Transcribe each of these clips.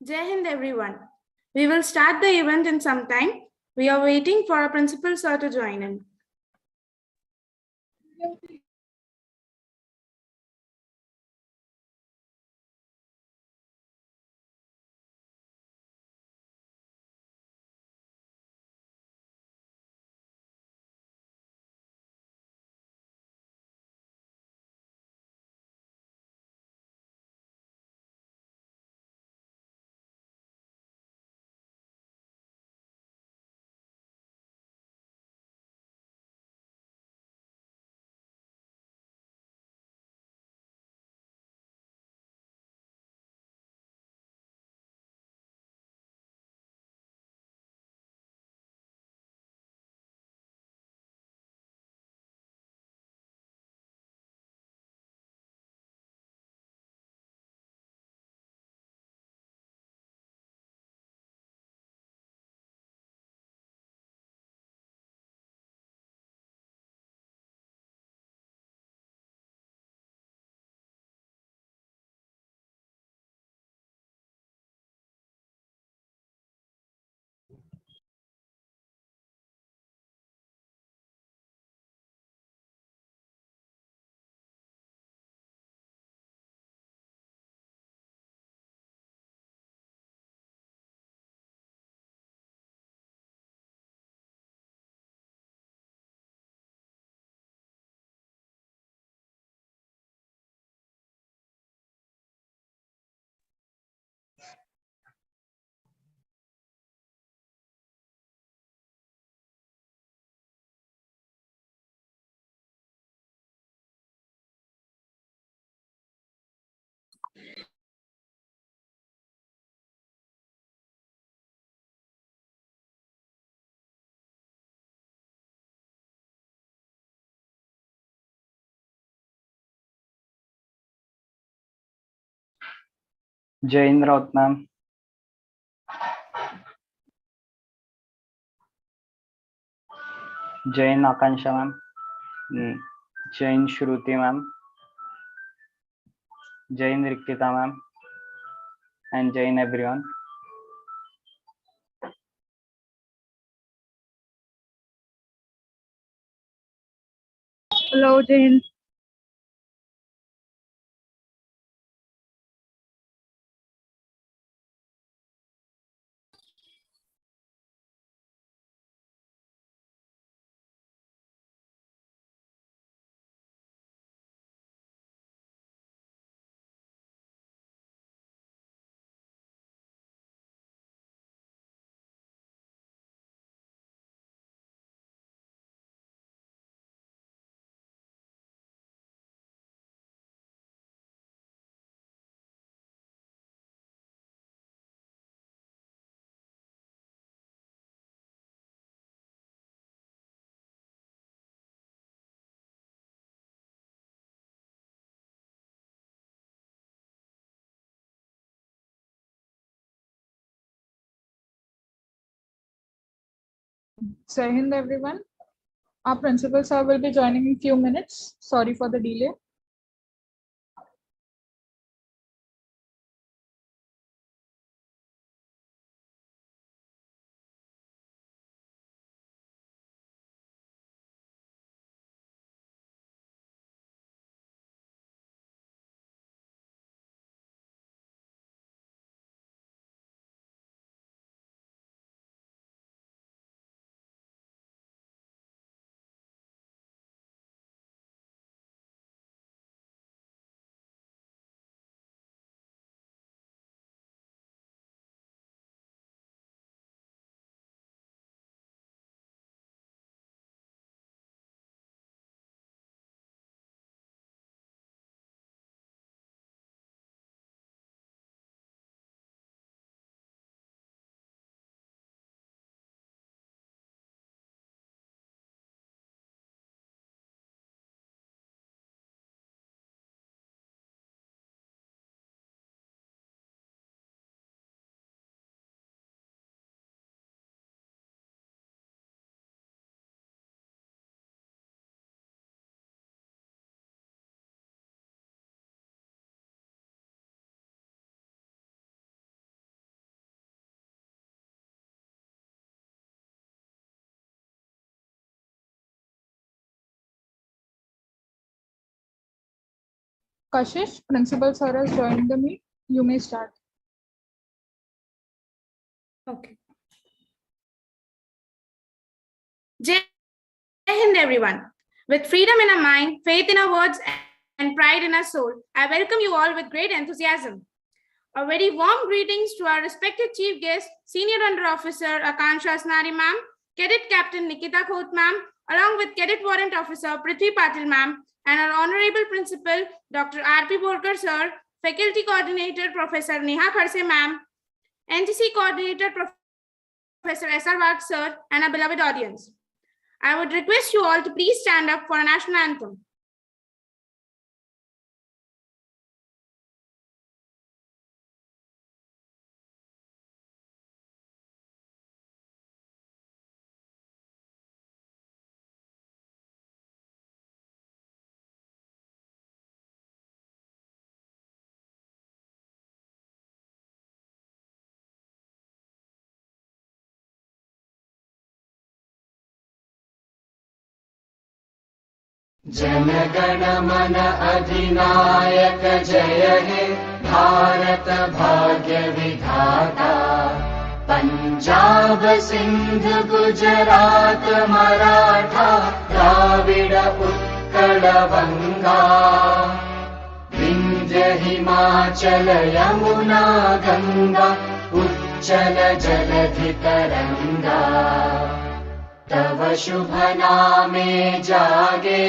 Jai Hind everyone. We will start the event in some time. We are waiting for our principal sir to join in. Jain Raut ma'am. Jain Akansha ma'am. Jain Shruti ma'am. Jain Rikita ma'am. And Jain everyone. Hello, Jain. Jai Hind, everyone. Our principal sir will be joining in few minutes. Sorry for the delay. Kashish, Principal Sir has joined the meet. You may start. Okay. Jai Hind, everyone. With freedom in our mind, faith in our words, and pride in our soul, I welcome you all with great enthusiasm. A very warm greetings to our respected chief guest, Senior Under Officer Akansha Asnari ma'am, Cadet Captain Nikita Khout ma'am, along with Cadet Warrant Officer Prithvi Patil ma'am, and our Honorable Principal Dr. R.P. Borkar sir, Faculty Coordinator Professor Neha Kharse ma'am, NCC Coordinator Professor S.R. Wag sir, and our beloved audience. I would request you all to please stand up for a national anthem. जनगण मन अधिनायक जय हे भारत भाग्य विधाता पंजाब सिंध गुजरात मराठा द्राविड उत्कल बंगा विंध्य हिमाचल यमुना गंगा उच्चल जलधि तरंगा तव शुभ नामे जागे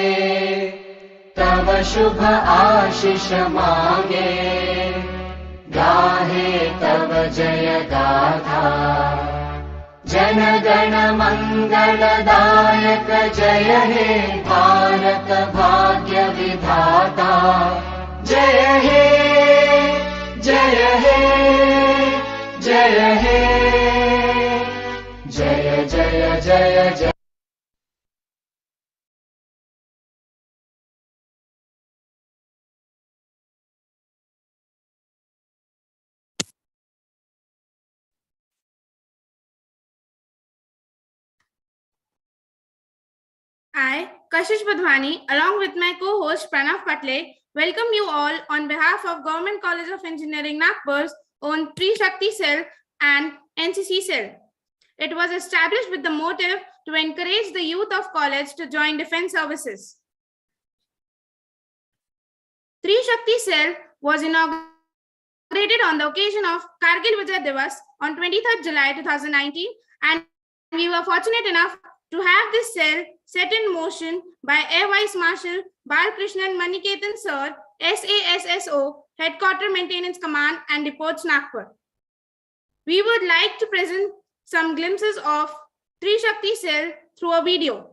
तव शुभ आशीष मांगे गाहे तव जय गाथा जन गण मंगलदायक जय हे भारत भाग्य विधाता जय हे जय हे जय हे जय जय जय जय I, Kashish Badhwani, along with my co-host Pranav Patle, welcome you all on behalf of Government College of Engineering Nagpur's own Trishakti cell and NCC cell. It was established with the motive to encourage the youth of college to join defense services. Trishakti cell was inaugurated on the occasion of Kargil Vijay Divas on 23rd July 2019, and we were fortunate enough to have this cell set in motion by Air Vice Marshal Balkrishnan Maniketan Sir, SASSO, Headquarter Maintenance Command and Depots Nagpur. We would like to present some glimpses of Trishakti cell through a video.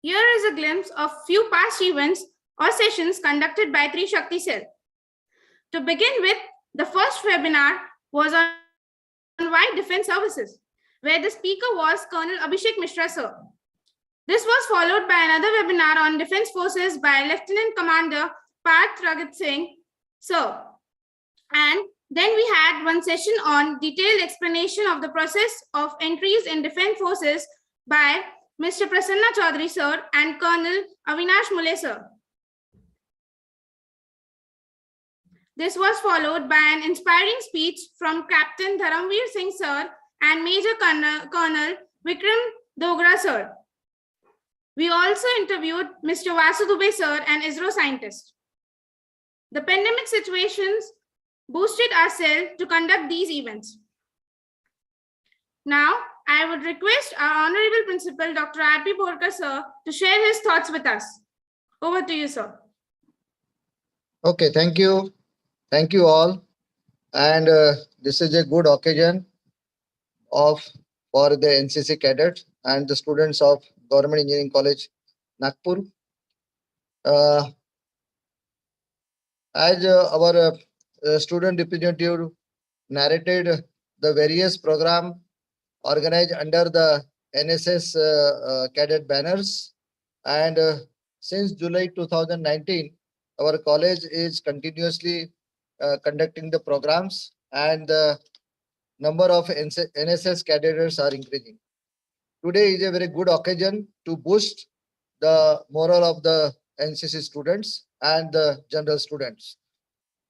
Here is a glimpse of few past events or sessions conducted by Trishakti cell. To begin with, the first webinar was on wide defense services, where the speaker was Colonel Abhishek Mishra sir. This was followed by another webinar on defense forces by Lieutenant Commander Parth Ragat Singh sir. And then we had one session on detailed explanation of the process of entries in defense forces by Mr. Prasanna Chaudhary sir and Colonel Avinash Mule sir. This was followed by an inspiring speech from Captain Dharamveer Singh sir and Major Colonel Vikram Dogra sir. We also interviewed Mr. Vasu Dubey sir, an ISRO scientist. The pandemic situations boosted ourselves to conduct these events. Now, I would request our Honorable Principal, Dr. R.P. Borkar sir, to share his thoughts with us. Over to you, sir. Okay, thank you. Thank you all. And this is a good occasion for the NCC cadets and the students of Government Engineering College, Nagpur. As our student representative narrated the various program organized under the NSS cadet banners, and since July 2019, our college is continuously conducting the programs, and the number of NSS cadets are increasing. Today is a very good occasion to boost the morale of the NCC students and the general students.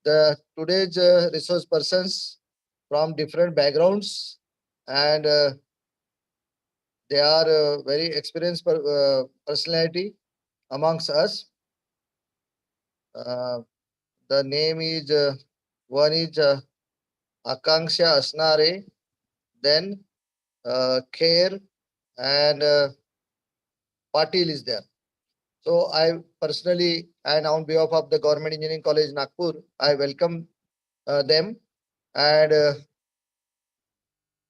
The today's resource persons from different backgrounds, and they are very experienced personality amongst us. The name is one is Akanksha Asnare, then Khair, and Patil is there. So I personally, and on behalf of the Government Engineering College Nagpur, I welcome them and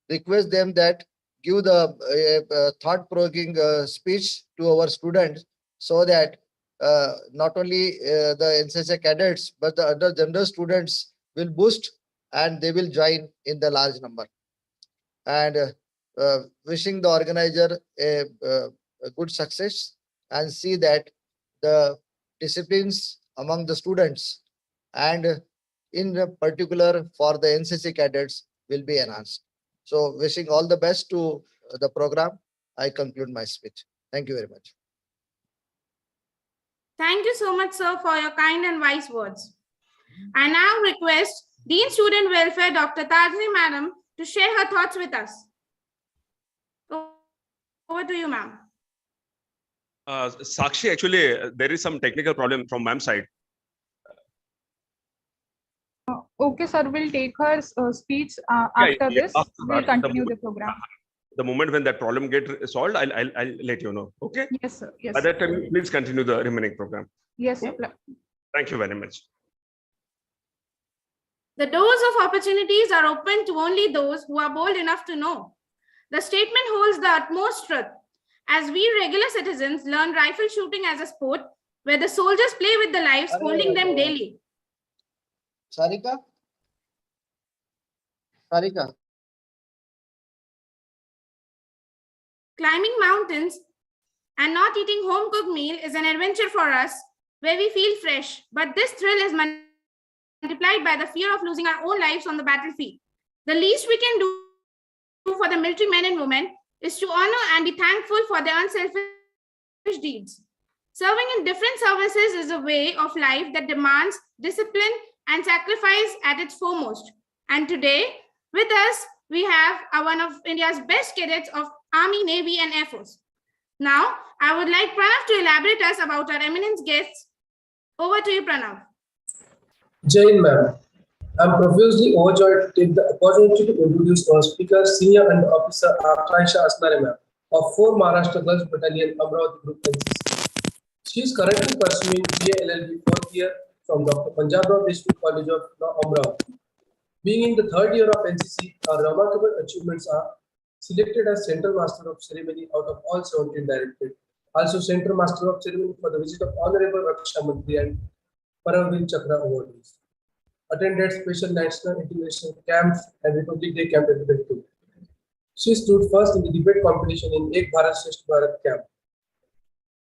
request them that give the thought-provoking speech to our students, so that not only the NCC cadets but the other general students will boost and they will join in the large number. And wishing the organizer a good success, and see that the disciplines among the students and in particular for the NCC cadets will be enhanced. So wishing all the best to the program. I conclude my speech. Thank you very much. Thank you so much, sir, for your kind and wise words. I now request Dean Student Welfare, Dr. Tajni Madam, to share her thoughts with us. Over to you, ma'am. Sakshi, actually, there is some technical problem from ma'am's side. Okay, sir, we'll take her speech after this. After We'll that, continue the program. The moment when that problem gets solved, I'll let you know. Okay. Yes, sir. Yes. By that time, please continue the remaining program. Yes, sir. Thank you very much. The doors of opportunities are open to only those who are bold enough to know. The statement holds the utmost truth. As we regular citizens learn rifle shooting as a sport, where the soldiers play with the lives, holding them daily. Sarika? Sarika? Climbing mountains and not eating home-cooked meal is an adventure for us, where we feel fresh. But this thrill is multiplied by the fear of losing our own lives on the battlefield. The least we can do for the military men and women is to honor and be thankful for their unselfish deeds. Serving in different services is a way of life that demands discipline and sacrifice at its foremost. And today, with us, we have one of India's best cadets of Army, Navy, and Air Force. Now, I would like Pranav to elaborate us about our eminent guests. Over to you, Pranav. Jain ma'am, I'm profusely overjoyed to take the opportunity to introduce our speaker, Senior Under Officer Akanksha Asnare ma'am of 4 Maharashtra Girls Battalion, Amravati Group NCC. She is currently pursuing BA LLB 4th year from Dr. Punjabrao District College of Law, Amravati. Being in the 3rd year of NCC, our remarkable achievements are selected as Central Master of Ceremony out of all 17 directed. Also Central Master of Ceremony for the visit of Honorable Raksha Mantri and Paramvir Chakra awardees. Attended special national integration camps and Republic Day camp at the She stood first in the debate competition in Ek Bharat Shresth Bharat camp.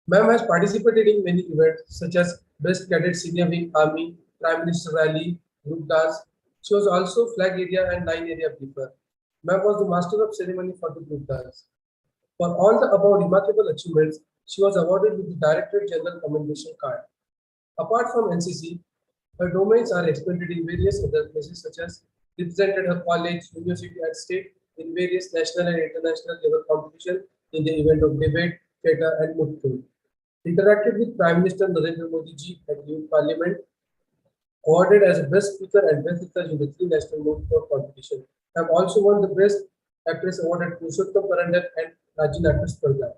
Ma'am has participated in many events such as Best Cadet Senior Wing Army, Prime Minister Rally, Group Dance. She was also Flag Area and Line Area Briefer. Ma'am was the Master of Ceremony for the Group Dance. For all the above remarkable achievements, she was awarded with the Directorate General Commendation Card. Apart from NCC, her domains are expanded in various other places such as represented her college, university and state in various national and international level competition in the event of debate, theatre, and moot court. Interacted with Prime Minister Narendra Modi ji at Youth Parliament, awarded as Best Speaker and Best Judge in the three national moot court competition. I have also won the Best Actress Award at Purushottam Parandat and Rajya Natya Spardha.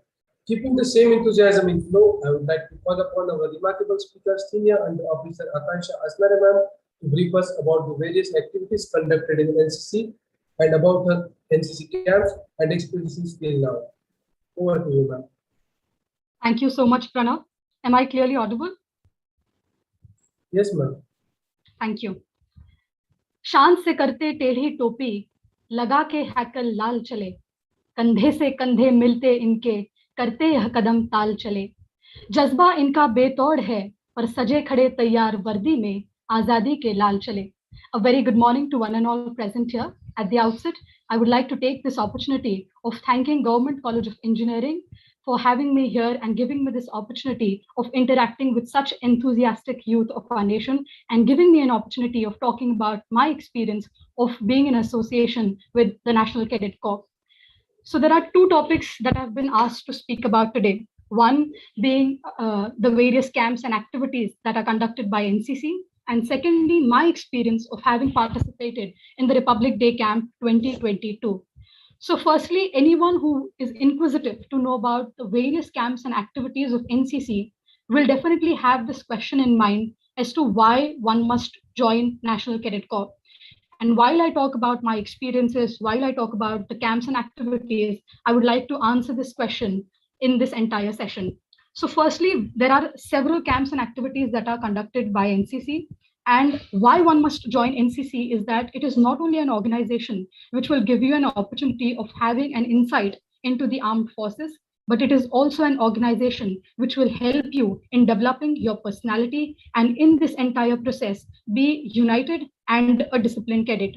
Keeping the same enthusiasm in flow, I would like to call upon our remarkable speaker, Senior Under Officer Akansha Asnare ma'am, to brief us about the various activities conducted in NCC and about her NCC camps and experiences till now. Over to you, ma'am. Thank you so much, Pranav. Am I clearly audible? Yes, ma'am. Thank you. शान से करते टेढ़ी टोपी लगा के हैकल लाल चले, कंधे से कंधे मिलते इनके करते यह कदम ताल चले, जज्बा इनका बेतौड़ है पर सजे खड़े तैयार वर्दी में आजादी के लाल चले. A very good morning to one and all present here. At the outset, I would like to take this opportunity of thanking Government College of Engineering for having me here and giving me this opportunity of interacting with such enthusiastic youth of our nation and giving me an opportunity of talking about my experience of being in association with the National Cadet Corps. So there are two topics that I've been asked to speak about today. One being the various camps and activities that are conducted by NCC, and secondly, my experience of having participated in the Republic Day Camp 2022. So firstly, anyone who is inquisitive to know about the various camps and activities of NCC will definitely have this question in mind as to why one must join National Cadet Corps. And while I talk about my experiences, while I talk about the camps and activities, I would like to answer this question in this entire session. So firstly, there are several camps and activities that are conducted by NCC. And why one must join NCC is that it is not only an organization which will give you an opportunity of having an insight into the armed forces, but it is also an organization which will help you in developing your personality and in this entire process, be united and a disciplined cadet.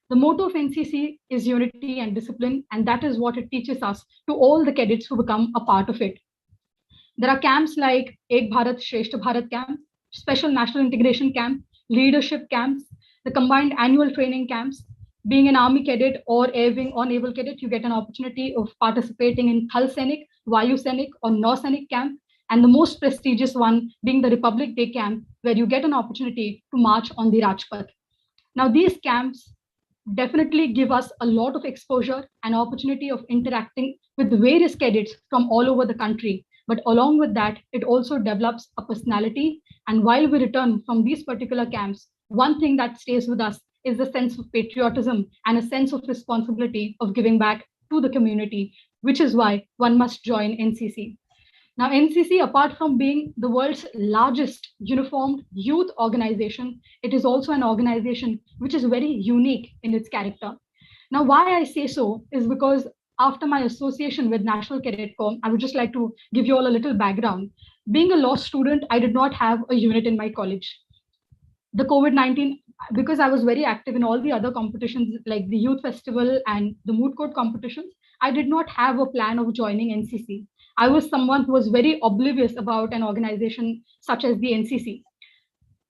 The motto of NCC is unity and discipline, and that is what it teaches us to all the cadets who become a part of it. There are camps like Ek Bharat Shreshth Bharat camp, Special National Integration camp, leadership camps, the combined annual training camps. Being an Army cadet or Air Wing or Naval cadet, you get an opportunity of participating in Thal Sainik, Vayu Sainik or Nau Sainik camp, and the most prestigious one being the Republic Day camp, where you get an opportunity to march on the Rajpath. Now, these camps definitely give us a lot of exposure and opportunity of interacting with various cadets from all over the country. But along with that, it also develops a personality. And while we return from these particular camps, one thing that stays with us is the sense of patriotism and a sense of responsibility of giving back to the community, which is why one must join NCC. Now, NCC, apart from being the world's largest uniformed youth organization, it is also an organization which is very unique in its character. Now, why I say so is because after my association with National Cadet Corps, I would just like to give you all a little background. Being a law student, I did not have a unit in my college. The COVID-19, because I was very active in all the other competitions like the youth festival and the moot court competitions, I did not have a plan of joining NCC. I was someone who was very oblivious about an organization such as the NCC.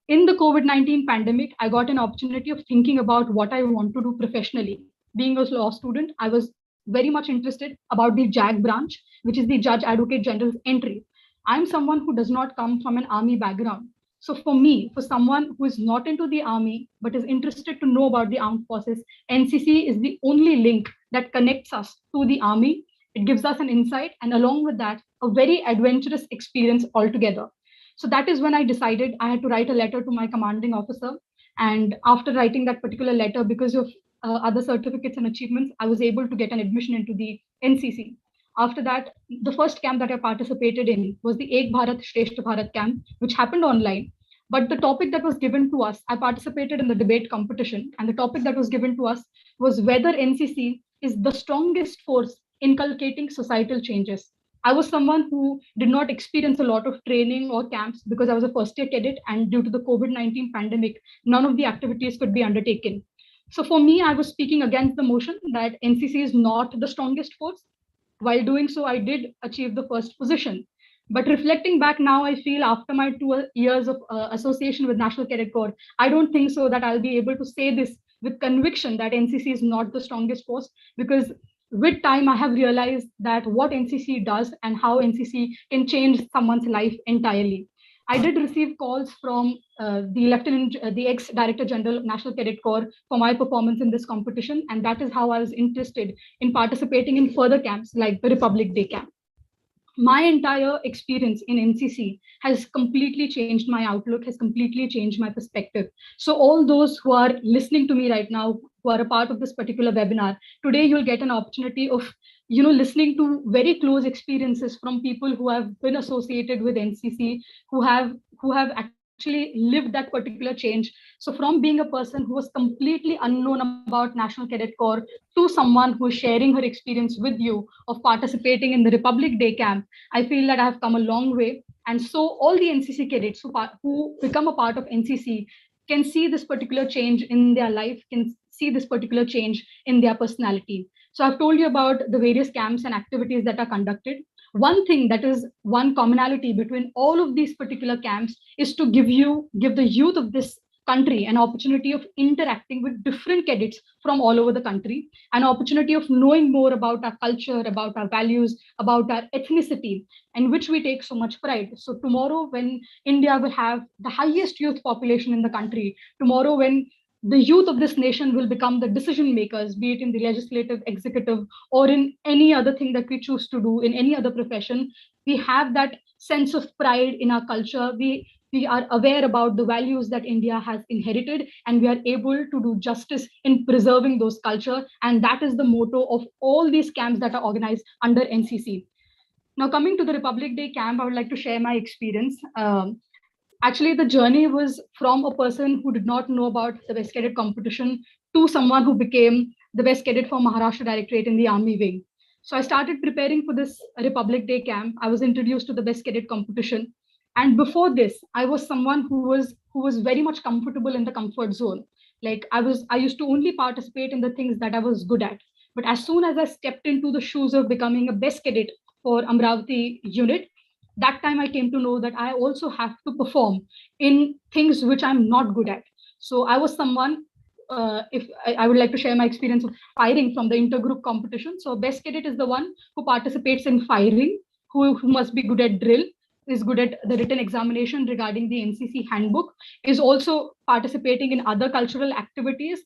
In the COVID-19 pandemic, I got an opportunity of thinking about what I want to do professionally. Being a law student, I was very much interested about the JAG branch, which is the Judge Advocate General's entry. I'm someone who does not come from an army background. So for me, for someone who is not into the army, but is interested to know about the armed forces, NCC is the only link that connects us to the army. It gives us an insight, and along with that, a very adventurous experience altogether. So that is when I decided I had to write a letter to my commanding officer. And after writing that particular letter, because of other certificates and achievements, I was able to get an admission into the NCC. After that, the first camp that I participated in was the Ek Bharat Shresth Bharat camp, which happened online. But the topic that was given to us, I participated in the debate competition, and the topic that was given to us was whether NCC is the strongest force inculcating societal changes. I was someone who did not experience a lot of training or camps because I was a first year cadet, and due to the COVID-19 pandemic, none of the activities could be undertaken. So for me, I was speaking against the motion that NCC is not the strongest force. While doing so, I did achieve the first position. But reflecting back now, I feel after my 2 years of association with National Cadet Corps, I don't think so that I'll be able to say this with conviction that NCC is not the strongest force, because with time I have realized that what NCC does and how NCC can change someone's life entirely. I did receive calls from the ex-Director General of National Cadet Corps for my performance in this competition, and that is how I was interested in participating in further camps like the Republic Day camp. My entire experience in NCC has completely changed my outlook, has completely changed my perspective. So all those who are listening to me right now, who are a part of this particular webinar, today you'll get an opportunity of listening to very close experiences from people who have been associated with NCC, who have actually lived that particular change. So from being a person who was completely unknown about National Cadet Corps to someone who is sharing her experience with you of participating in the Republic Day camp, I feel that I have come a long way. And so all the NCC cadets who become a part of NCC can see this particular change in their life, can see this particular change in their personality. So I've told you about the various camps and activities that are conducted. One thing that is one commonality between all of these particular camps is to give the youth of this country an opportunity of interacting with different cadets from all over the country, an opportunity of knowing more about our culture, about our values, about our ethnicity, in which we take so much pride. So tomorrow, when India will have the highest youth population in the country, tomorrow when the youth of this nation will become the decision makers, be it in the legislative, executive, or in any other thing that we choose to do in any other profession, we have that sense of pride in our culture. We are aware about the values that India has inherited, and we are able to do justice in preserving those culture. And that is the motto of all these camps that are organized under NCC. Now, coming to the Republic Day camp, I would like to share my experience. Actually, the journey was from a person who did not know about the Best Cadet competition to someone who became the Best Cadet for Maharashtra Directorate in the Army Wing. So I started preparing for this Republic Day camp. I was introduced to the Best Cadet competition. And before this, I was someone who was very much comfortable in the comfort zone. Like I used to only participate in the things that I was good at. But as soon as I stepped into the shoes of becoming a Best Cadet for Amravati unit, that time I came to know that I also have to perform in things which I'm not good at. So I was someone, if I would like to share my experience of firing from the intergroup competition. So Best Cadet is the one who participates in firing, who must be good at drill, is good at the written examination regarding the NCC handbook, is also participating in other cultural activities,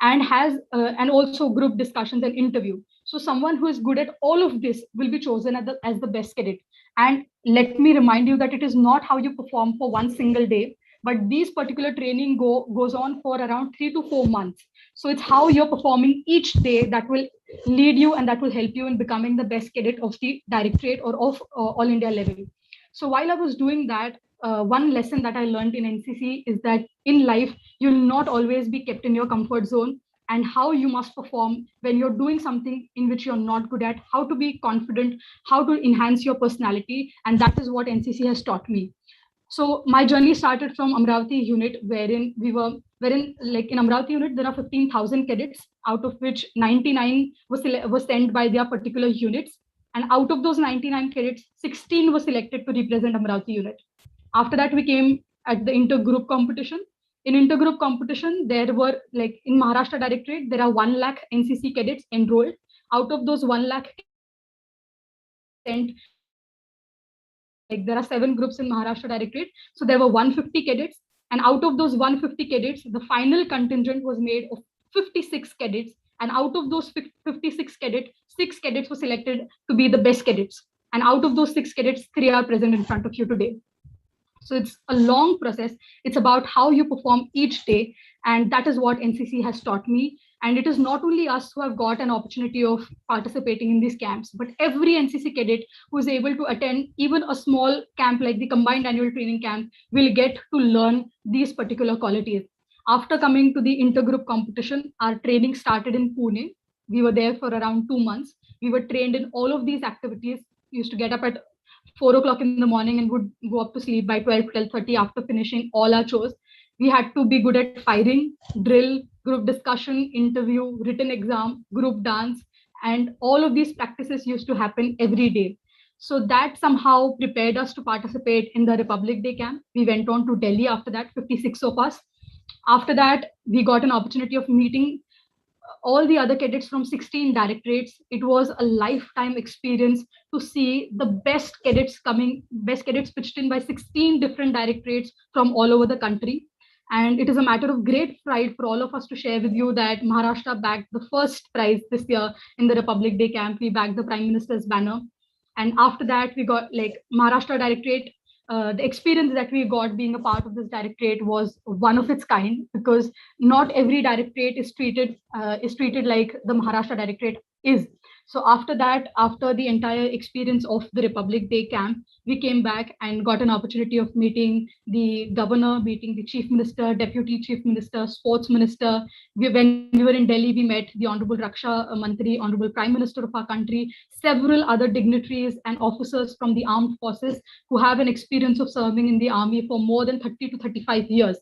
and has and also group discussions and interview. So someone who is good at all of this will be chosen as the Best Cadet. And let me remind you that it is not how you perform for one single day, but these particular training goes on for around 3 to 4 months. So it's how you're performing each day that will lead you and that will help you in becoming the Best Cadet of the directorate or of all India level. So while I was doing that, one lesson that I learned in NCC is that in life, you'll not always be kept in your comfort zone, and how you must perform when you're doing something in which you're not good at, how to be confident, how to enhance your personality. And that is what NCC has taught me. So my journey started from Amravati unit, wherein like in Amravati unit, there are 15,000 cadets, out of which 99 was sent by their particular units. And out of those 99 cadets, 16 were selected to represent Amravati unit. After that, we came at the intergroup competition. In intergroup competition, there were, like in Maharashtra Directorate, there are 1 lakh NCC cadets enrolled. Out of those 1 lakh, like there are 7 groups in Maharashtra Directorate. So there were 150 cadets. And out of those 150 cadets, the final contingent was made of 56 cadets. And out of those 56 cadets, 6 cadets were selected to be the best cadets. And out of those 6 cadets, 3 are present in front of you today. So it's a long process. It's about how you perform each day. And that is what NCC has taught me. And it is not only us who have got an opportunity of participating in these camps, but every NCC cadet who is able to attend even a small camp like the combined annual training camp will get to learn these particular qualities. After coming to the intergroup competition, our training started in Pune. We were there for around 2 months. We were trained in all of these activities. We used to get up at 4 o'clock in the morning and would go up to sleep by 12:30 after finishing all our chores. We had to be good at firing, drill, group discussion, interview, written exam, group dance, and all of these practices used to happen every day. So that somehow prepared us to participate in the Republic Day camp. We went on to Delhi after that, 56 of us. After that, we got an opportunity of meeting all the other cadets from 16 directorates. It was a lifetime experience to see the best cadets pitched in by 16 different directorates from all over the country. And it is a matter of great pride for all of us to share with you that Maharashtra bagged the first prize this year in the Republic Day camp. We bagged the Prime Minister's banner. And after that, we got like Maharashtra Directorate. The experience that we got being a part of this directorate was one of its kind, because not every directorate is treated like the Maharashtra Directorate is. So after that, after the entire experience of the Republic Day camp, we came back and got an opportunity of meeting the governor, meeting the chief minister, deputy chief minister, sports minister. When we were in Delhi, we met the Honorable Raksha Mantri, Honorable Prime Minister of our country, several other dignitaries and officers from the armed forces who have an experience of serving in the army for more than 30 to 35 years.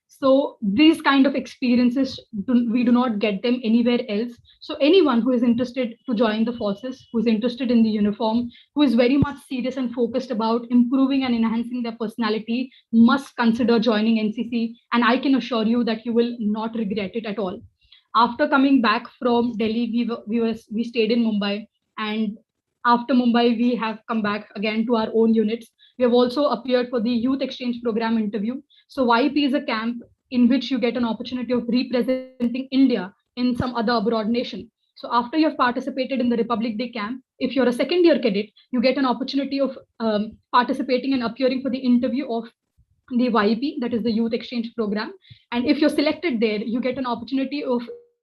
So these kind of experiences, we do not get them anywhere else. So anyone who is interested to join the forces, who is interested in the uniform, who is very much serious and focused about improving and enhancing their personality, must consider joining NCC. And I can assure you that you will not regret it at all. After coming back from Delhi, we stayed in Mumbai, and after Mumbai, we have come back again to our own units. We have also appeared for the youth exchange program interview. So YP is a camp in which you get an opportunity of representing India in some other abroad nation. So after you have participated in the Republic Day camp, if you're a second year cadet, you get an opportunity of participating and appearing for the interview of the YP, that is the youth exchange program. And if you're selected there, you get an opportunity of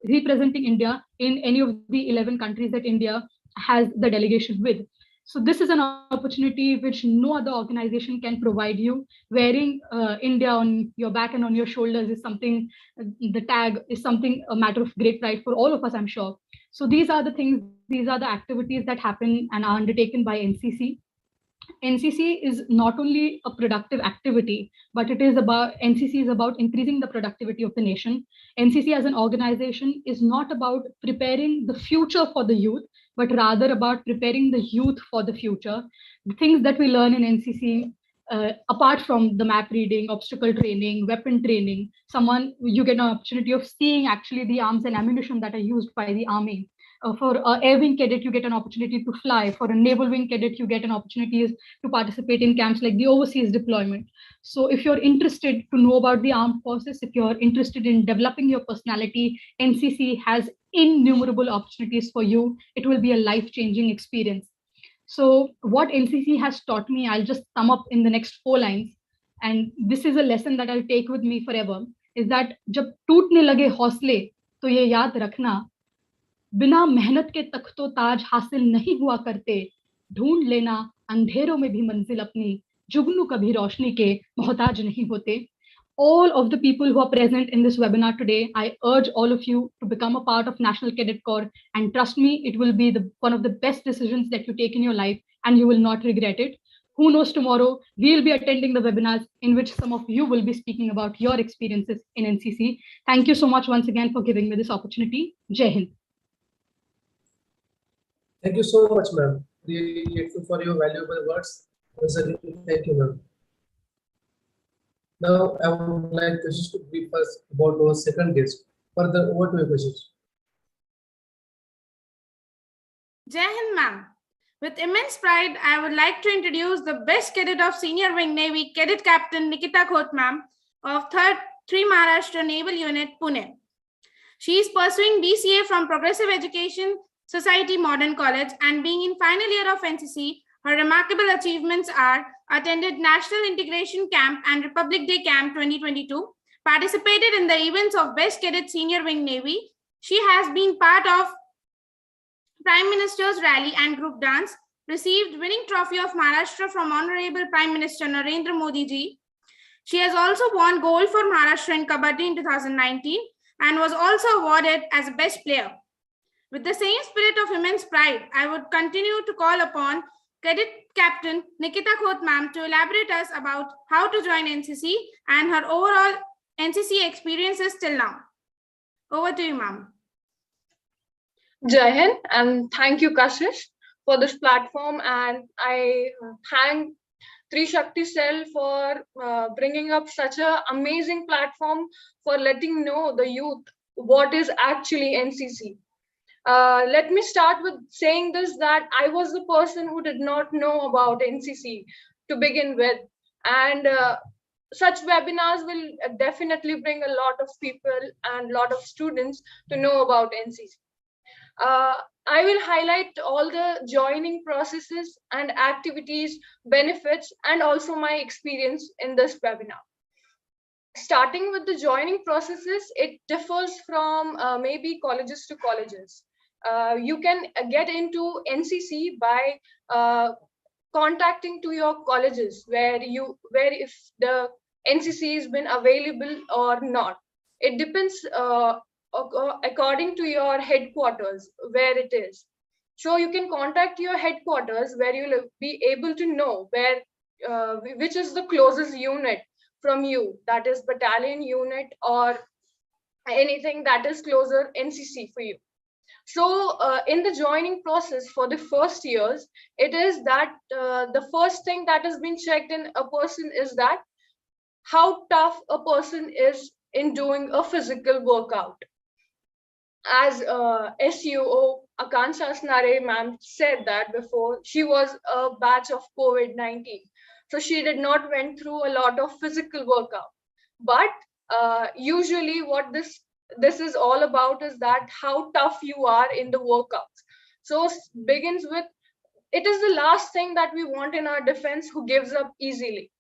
representing India in any of the 11 countries that India has the delegation with. So this is an opportunity which no other organization can provide you. Wearing India on your back and on your shoulders is something, the tag is something, a matter of great pride for all of us, I'm sure. So these are the things, these are the activities that happen and are undertaken by NCC. NCC is not only a productive activity, but NCC is about increasing the productivity of the nation. NCC as an organization is not about preparing the future for the youth, but rather about preparing the youth for the future. The things that we learn in NCC, apart from the map reading, obstacle training, weapon training, you get an opportunity of seeing actually the arms and ammunition that are used by the army. For an air wing cadet, you get an opportunity to fly. For a naval wing cadet, you get an opportunity to participate in camps like the overseas deployment. So if you're interested to know about the armed forces, if you're interested in developing your personality, NCC has innumerable opportunities for you. It will be a life-changing experience. So what NCC has taught me, I'll just sum up in the next 4 lines. And this is a lesson that I'll take with me forever, is that जब टूटने लगे हौसले तो ये याद रखना, बिना मेहनत के तख्तो ताज हासिल नहीं हुआ करते, ढूंढ लेना अंधेरों में भी मंजिल अपनी, जुगनू कभी रोशनी के मोहताज नहीं होते. All of the people who are present in this webinar today, I urge all of you to become a part of National Cadet Corps, and trust me, it will be one of the best decisions that you take in your life, and you will not regret it. Who knows, tomorrow we'll be attending the webinars in which some of you will be speaking about your experiences in NCC. Thank you so much once again for giving me this opportunity. Jai Hind. Thank you so much, ma'am. Really grateful for your valuable words. Thank you, ma'am. Now, I would like Kashish to brief us about our second guest. Further, over to you, Kashish. Jai Hind, ma'am. With immense pride, I would like to introduce the best cadet of Senior Wing Navy, Cadet Captain Nikita Khot, ma'am, of 3 Maharashtra Naval Unit, Pune. She is pursuing BCA from Progressive Education Society Modern College, and being in final year of NCC, her remarkable achievements are attended National Integration Camp and Republic Day Camp 2022, participated in the events of Best Cadet Senior Wing Navy. She has been part of Prime Minister's Rally and Group Dance, received winning trophy of Maharashtra from Honorable Prime Minister Narendra Modi ji. She has also won gold for Maharashtra in Kabaddi in 2019 and was also awarded as a best player. With the same spirit of immense pride, I would continue to call upon Cadet Captain Nikita Khot, ma'am, to elaborate us about how to join NCC and her overall NCC experiences till now. Over to you, ma'am. Jai Hind, and thank you, Kashish, for this platform. And I thank Trishakti cell for bringing up such an amazing platform for letting know the youth what is actually NCC. Let me start with saying this, that I was the person who did not know about NCC to begin with. And such webinars will definitely bring a lot of people and a lot of students to know about NCC. I will highlight all the joining processes and activities, benefits, and also my experience in this webinar. Starting with the joining processes, it differs from maybe colleges to colleges. You can get into NCC by contacting to your colleges where if the NCC has been available or not. It depends according to your headquarters where it is. So you can contact your headquarters where you'll be able to know where which is the closest unit from you, that is battalion unit or anything that is closer NCC for you. So in the joining process for the first years, it is that the first thing that has been checked in a person is that how tough a person is in doing a physical workout. As SUO Akansha Snare ma'am said that before, she was a batch of COVID-19. So she did not went through a lot of physical workout. But usually what this is all about is that how tough you are in the workouts. So begins with, it is the last thing that we want in our defense who gives up easily.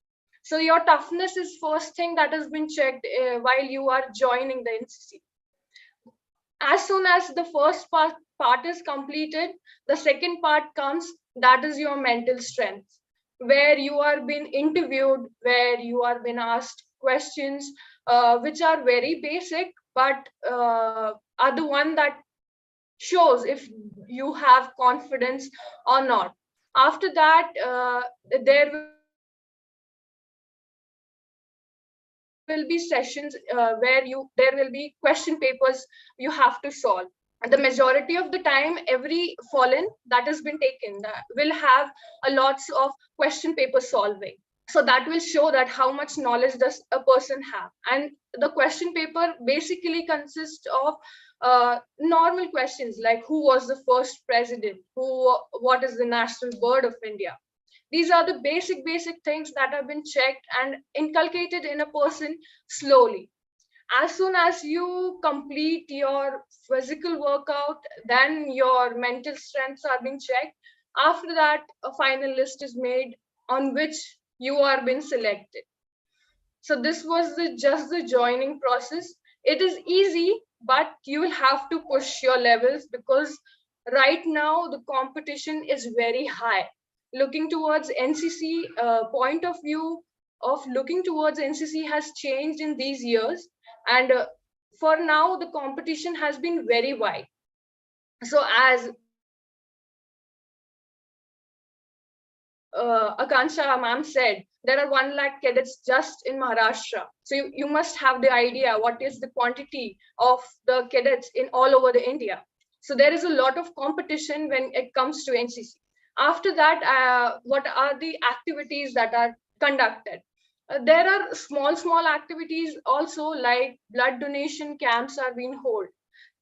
So your toughness is first thing that has been checked while you are joining the NCC. As soon as the first part is completed, the second part comes, that is your mental strength, where you are being interviewed, where you are being asked questions which are very basic, but are the one that shows if you have confidence or not. After that, there will be sessions where there will be question papers you have to solve. And the majority of the time, every fallen that has been taken will have a lots of question paper solving. So that will show that how much knowledge does a person have. And the question paper basically consists of normal questions like who was the first president, what is the national bird of India. These are the basic things that have been checked and inculcated in a person slowly. As soon as you complete your physical workout, then your mental strengths are being checked. After that, a final list is made on which you are being selected. So this was just the joining process. It is easy, but you will have to push your levels because right now the competition is very high. Looking towards NCC, point of view of looking towards NCC has changed in these years. And for now, the competition has been very wide. So as Akansha ma'am said, there are 1 lakh cadets just in Maharashtra. So you must have the idea what is the quantity of the cadets in all over the India. So there is a lot of competition when it comes to NCC. After that, what are the activities that are conducted? There are small activities also, like blood donation camps are being held,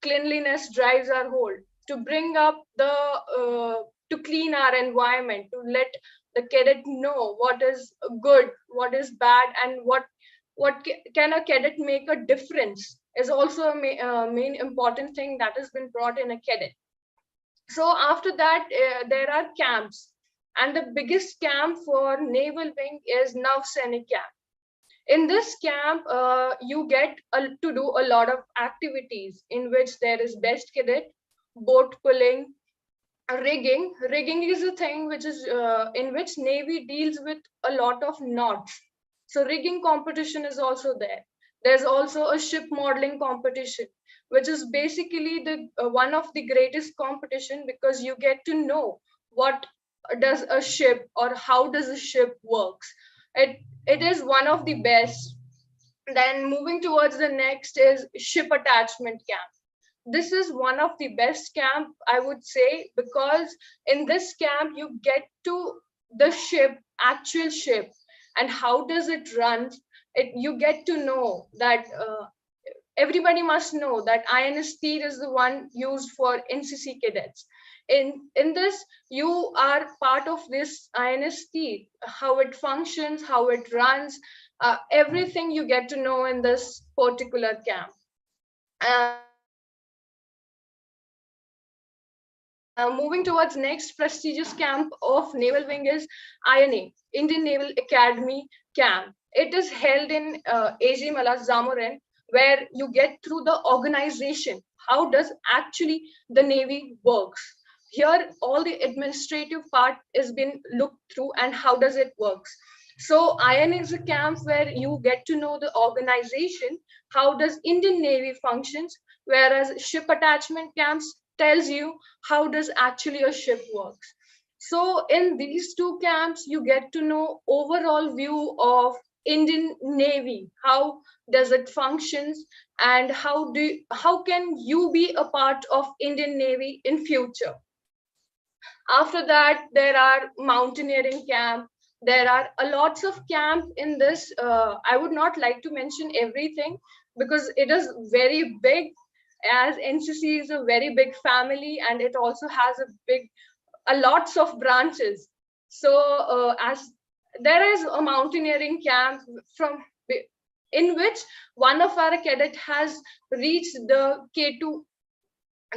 cleanliness drives are held to bring up to clean our environment, to let the cadet know what is good, what is bad, and what can a cadet make a difference is also a main important thing that has been brought in a cadet. So after that, there are camps, and the biggest camp for naval wing is Nav Sainik camp. In this camp, you get to do a lot of activities in which there is best cadet, boat pulling, rigging. Rigging is a thing which is in which Navy deals with a lot of knots. So rigging competition is also there. There's also a ship modeling competition, which is basically the one of the greatest competition, because you get to know what does a ship or how does a ship works. It is one of the best. Then moving towards the next is ship attachment camp. This is one of the best camp, I would say, because in this camp you get to the ship actual ship and how does it run, you get to know that everybody must know that INS Tir is the one used for NCC cadets. In this, you are part of this INS Tir, how it functions, how it runs, everything you get to know in this particular camp. Moving towards next prestigious camp of Naval Wing is INA, Indian Naval Academy Camp. It is held in AG Malas Zamorin, where you get through the organization. How does actually the Navy works? Here, all the administrative part is been looked through and how does it works. So INA is a camp where you get to know the organization, how does Indian Navy functions, whereas ship attachment camps tells you how does actually a ship works. So in these two camps, you get to know overall view of Indian Navy, how does it functions, and how can you be a part of Indian Navy in future. After that, there are mountaineering camp. There are a lots of camp in this. I would not like to mention everything because it is very big, as NCC is a very big family and it also has a lots of branches. So as there is a mountaineering camp in which one of our cadet has reached the K2,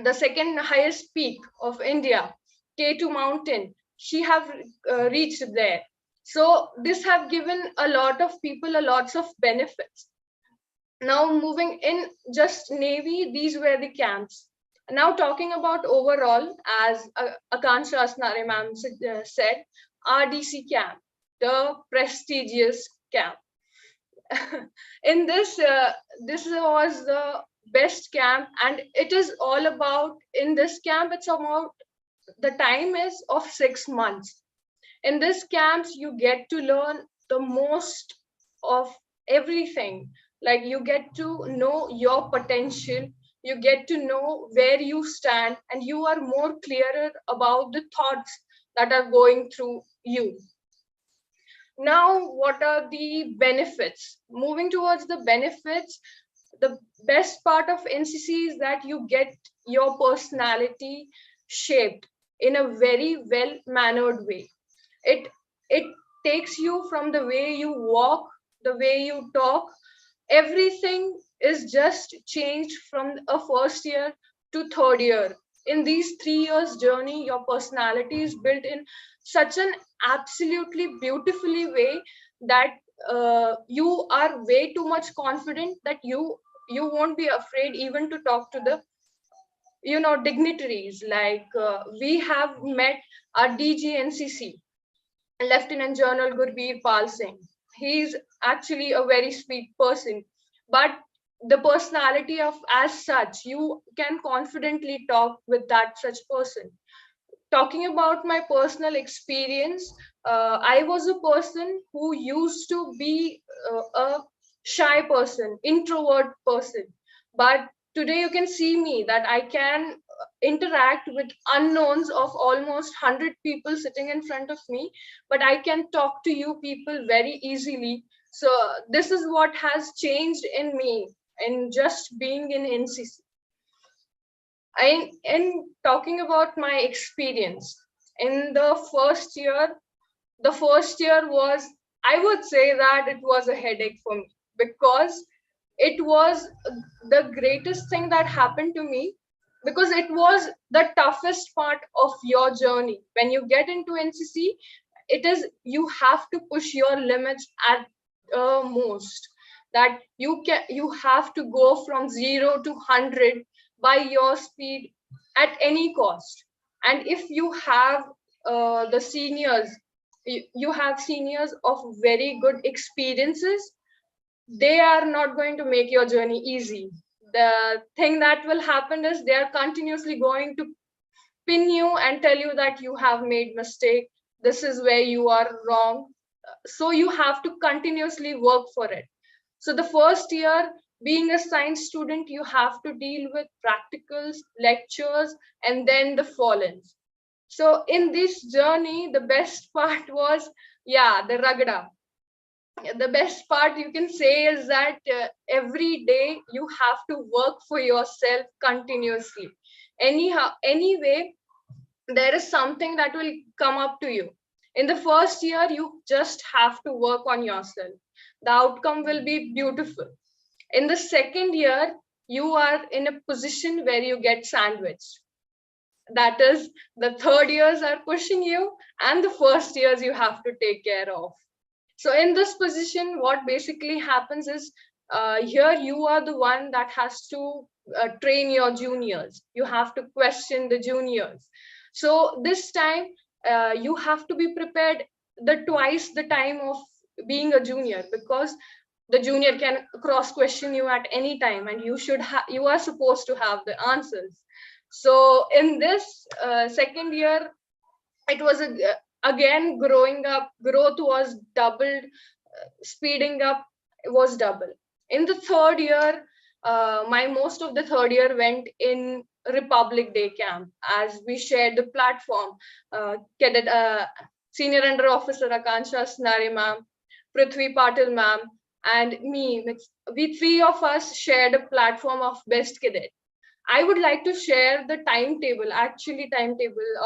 the second highest peak of India, K2 mountain. She have reached there. So this have given a lot of people a lots of benefits. Now moving in just Navy, these were the camps. Now talking about overall, as Akansha Asnare ma'am said, RDC camp, the prestigious camp. In this, this was the best camp, and it is all about, in this camp, it's about, the time is of 6 months. In this camps, you get to learn the most of everything. Like you get to know your potential, you get to know where you stand, and you are more clearer about the thoughts that are going through you. Now, what are the benefits? Moving towards the benefits, the best part of NCC is that you get your personality shaped in a very well-mannered way. It takes you from the way you walk, the way you talk, everything is just changed from a first year to third year. In these 3 years journey, your personality is built in such an absolutely beautifully way that you are way too much confident that you won't be afraid even to talk to the dignitaries. Like we have met our DG NCC, Lieutenant General Gurveer Pal Singh. He's actually a very sweet person, but the personality of as such, you can confidently talk with that such person. Talking about my personal experience, I was a person who used to be a shy person, introvert person, but today you can see me that I can interact with unknowns of almost 100 people sitting in front of me, but I can talk to you people very easily. So this is what has changed in me in just being in NCC. In talking about my experience in the first year was, I would say that it was a headache for me, because it was the greatest thing that happened to me, because it was the toughest part of your journey. When you get into NCC, it is, you have to push your limits at most, that you have to go from 0 to 100 by your speed at any cost. And if you have the seniors, you have seniors of very good experiences, they are not going to make your journey easy. The thing that will happen is they are continuously going to pin you and tell you that you have made mistake, this is where you are wrong. So you have to continuously work for it. So the first year, being a science student, you have to deal with practicals, lectures, and then the fallens. So in this journey, the best part was Yeah, the ragda. The best part you can say is that every day you have to work for yourself continuously. Anyhow, anyway, there is something that will come up to you. In the first year, you just have to work on yourself. The outcome will be beautiful. In the second year, you are in a position where you get sandwiched. That is, the third years are pushing you, and the first years you have to take care of. So in this position, what basically happens is here you are the one that has to train your juniors. You have to question the juniors. So this time you have to be prepared the twice the time of being a junior, because the junior can cross question you at any time, and you are supposed to have the answers. So in this second year, it was again growing up. Growth was doubled, speeding up was double. In the third year, my most of the third year went in Republic Day camp, as we shared the platform. Cadet Senior Under Officer Akansha Snare ma'am, Prithvi Patil ma'am, and me, we three of us shared a platform of best cadet. I would like to share the timetable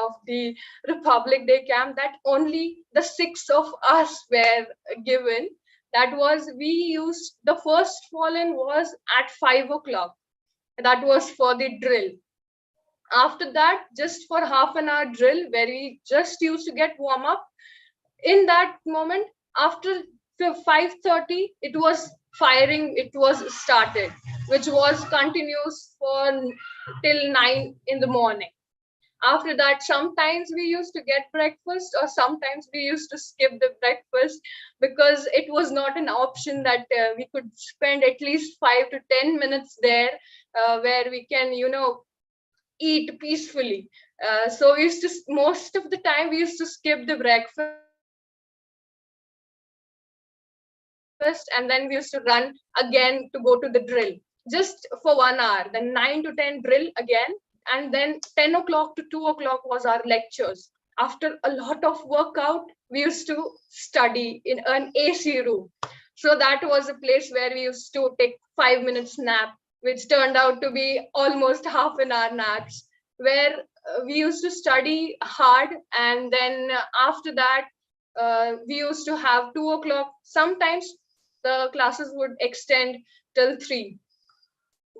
of the Republic Day camp that only the 6 of us were given. That was, we used, the first fallen was at 5 o'clock. That was for the drill. After that, just for half an hour drill, where we just used to get warm up. In that moment, after 5:30, it was firing, it was started, which was continuous for till 9 in the morning. After that, sometimes we used to get breakfast, or sometimes we used to skip the breakfast, because it was not an option that we could spend at least 5 to 10 minutes there, where we can, eat peacefully. So we used to, most of the time we used to skip the breakfast, and then we used to run again to go to the drill just for 1 hour. Then 9 to 10 drill again, and then 10 o'clock to 2 o'clock was our lectures. After a lot of workout, we used to study in an AC room. So that was a place where we used to take 5 minutes nap, which turned out to be almost half an hour naps, where we used to study hard. And then after that, we used to have 2 o'clock. Sometimes the classes would extend till 3.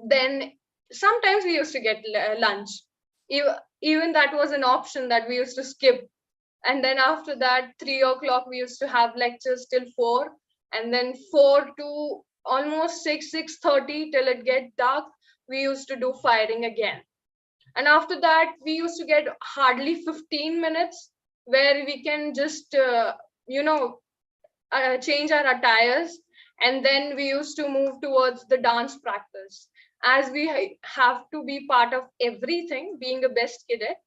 Then sometimes we used to get lunch. Even that was an option that we used to skip. And then after that, 3 o'clock, we used to have lectures till 4. And then 4 to almost 6:30 till it get dark, we used to do firing again. And after that, we used to get hardly 15 minutes where we can just, change our attires. And then we used to move towards the dance practice. As we have to be part of everything, being a best cadet,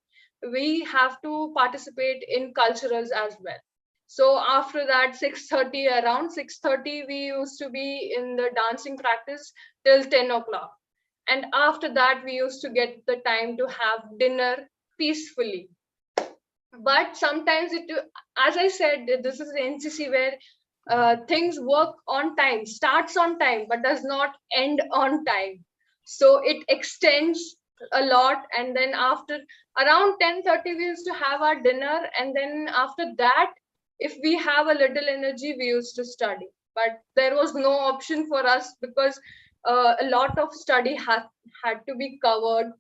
we have to participate in culturals as well. So after that, 6:30, around 6:30, we used to be in the dancing practice till 10 o'clock. And after that, we used to get the time to have dinner peacefully. But sometimes as I said, this is NCC where things work on time, starts on time, but does not end on time. So it extends a lot. And then after around 10:30, we used to have our dinner. And then after that, if we have a little energy, we used to study. But there was no option for us, because a lot of study had to be covered.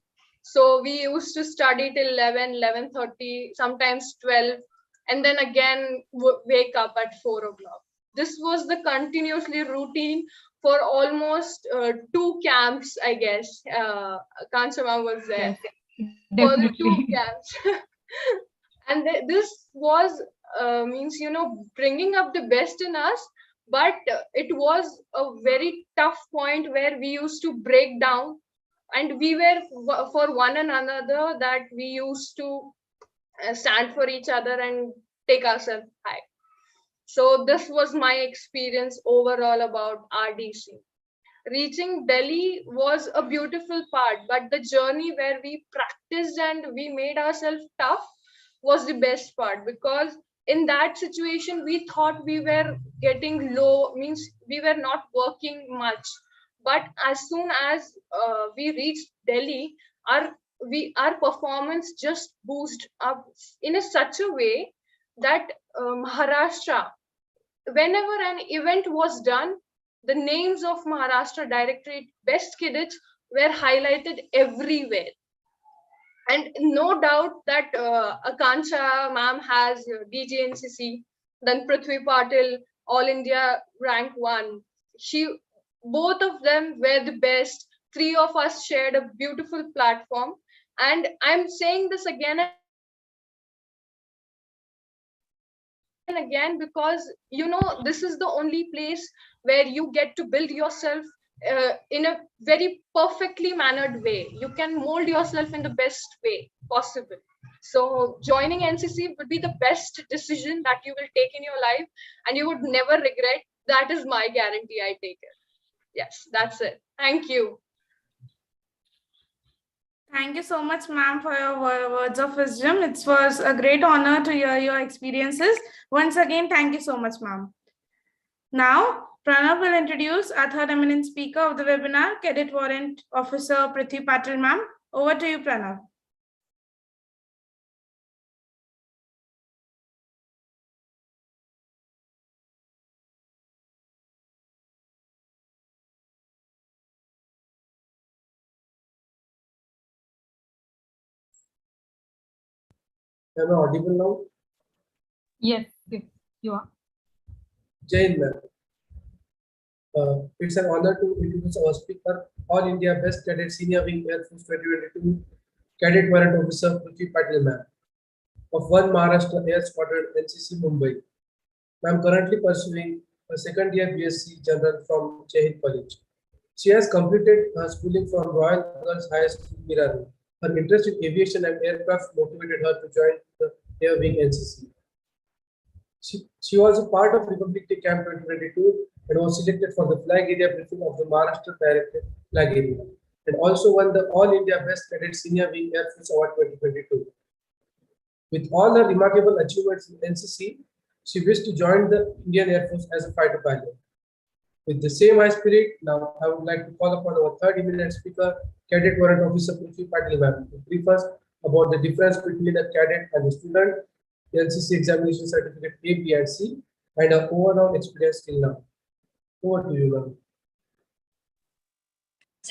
So we used to study till 11, 11:30, sometimes 12, and then again wake up at 4 o'clock. This was the continuously routine for almost 2 camps, I guess. Kanchama was there. Yes, For the 2 definitely. camps. And this was, means, bringing up the best in us. But it was a very tough point where we used to break down, and we were for one another, that we used to stand for each other and take ourselves high. So this was my experience overall about RDC. Reaching Delhi was a beautiful part, but the journey where we practiced and we made ourselves tough was the best part, because in that situation, we thought we were getting low, means we were not working much. But as soon as we reached Delhi, our performance just boosted up in such a way that Maharashtra, whenever an event was done, the names of Maharashtra Directorate Best Cadets were highlighted everywhere. And no doubt that Akansha ma'am has DJ NCC, then Prithvi Patil, All India rank 1. Both of them were the best. Three of us shared a beautiful platform. And I'm saying this again and again because, this is the only place where you get to build yourself in a very perfectly mannered way. You can mold yourself in the best way possible. So joining NCC would be the best decision that you will take in your life, and you would never regret. That is my guarantee. I take it. Yes, that's it. Thank you. Thank you so much, ma'am, for your words of wisdom. It was a great honor to hear your experiences. Once again, thank you so much, ma'am. Now, Pranav will introduce our third eminent speaker of the webinar, Cadet Warrant Officer Prithvi Patil, ma'am. Over to you, Pranav. Am I audible now? Yes, you are. Jain ma'am. It's an honor to introduce our speaker, All India Best Cadet Senior Wing Air Force 2022, Cadet Warrant Officer Prithvi Patil ma'am, of 1 Maharashtra Air Squadron, NCC Mumbai. Ma'am currently pursuing a second year BSc General from Jai College. She has completed her schooling from Royal Girls High School, Mirarur. Her interest in aviation and aircraft motivated her to join the Air Wing NCC. She was a part of Republic Day Camp 2022 and was selected for the flag area briefing of the Maharashtra Director Flag Area, and also won the All India Best Cadet Senior Wing Air Force Award 2022. With all her remarkable achievements in NCC, she wished to join the Indian Air Force as a fighter pilot. With the same high spirit, now I would like to call upon our third eminent speaker, Cadet Warrant Officer Prithvi Patil ma'am, to brief us about the difference between a cadet and a student, the NCC examination certificate A, B, and C, and our overall experience till now. Over to you, ma'am.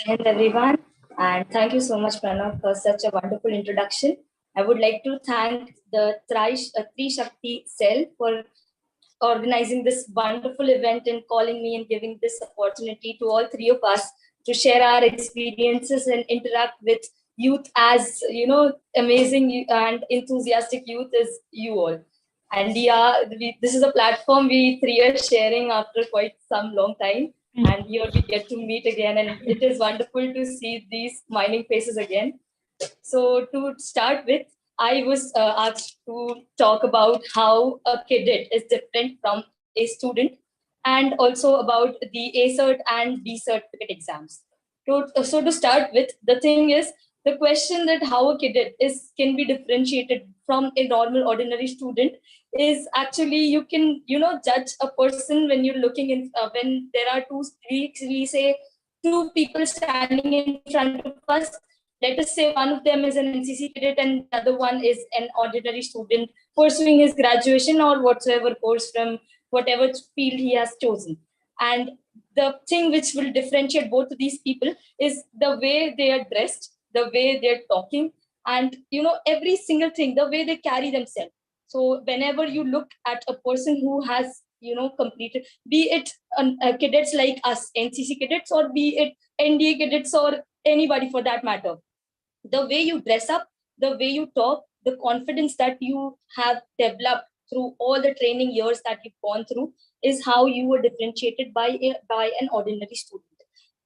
Hi everyone, and thank you so much, Pranav, for such a wonderful introduction. I would like to thank the Trishakti cell for organizing this wonderful event and calling me and giving this opportunity to all three of us to share our experiences and interact with youth as, amazing and enthusiastic youth as you all. And yeah, this is a platform we three are sharing after quite some long time. And here we get to meet again, and it is wonderful to see these smiling faces again. So to start with, I was asked to talk about how a cadet is different from a student, and also about the A Cert and B certificate exams. So to start with, the thing is, the question that how a cadet can be differentiated from a normal ordinary student is actually, you can judge a person when you're looking in when there are we say two people standing in front of us. Let us say one of them is an NCC cadet and the other one is an ordinary student pursuing his graduation or whatsoever course from whatever field he has chosen. And the thing which will differentiate both of these people is the way they are dressed, the way they're talking, and every single thing, the way they carry themselves. So whenever you look at a person who has completed, be it cadets like us, NCC cadets, or be it NDA cadets or anybody for that matter, the way you dress up, the way you talk, the confidence that you have developed through all the training years that you've gone through is how you were differentiated by an ordinary student.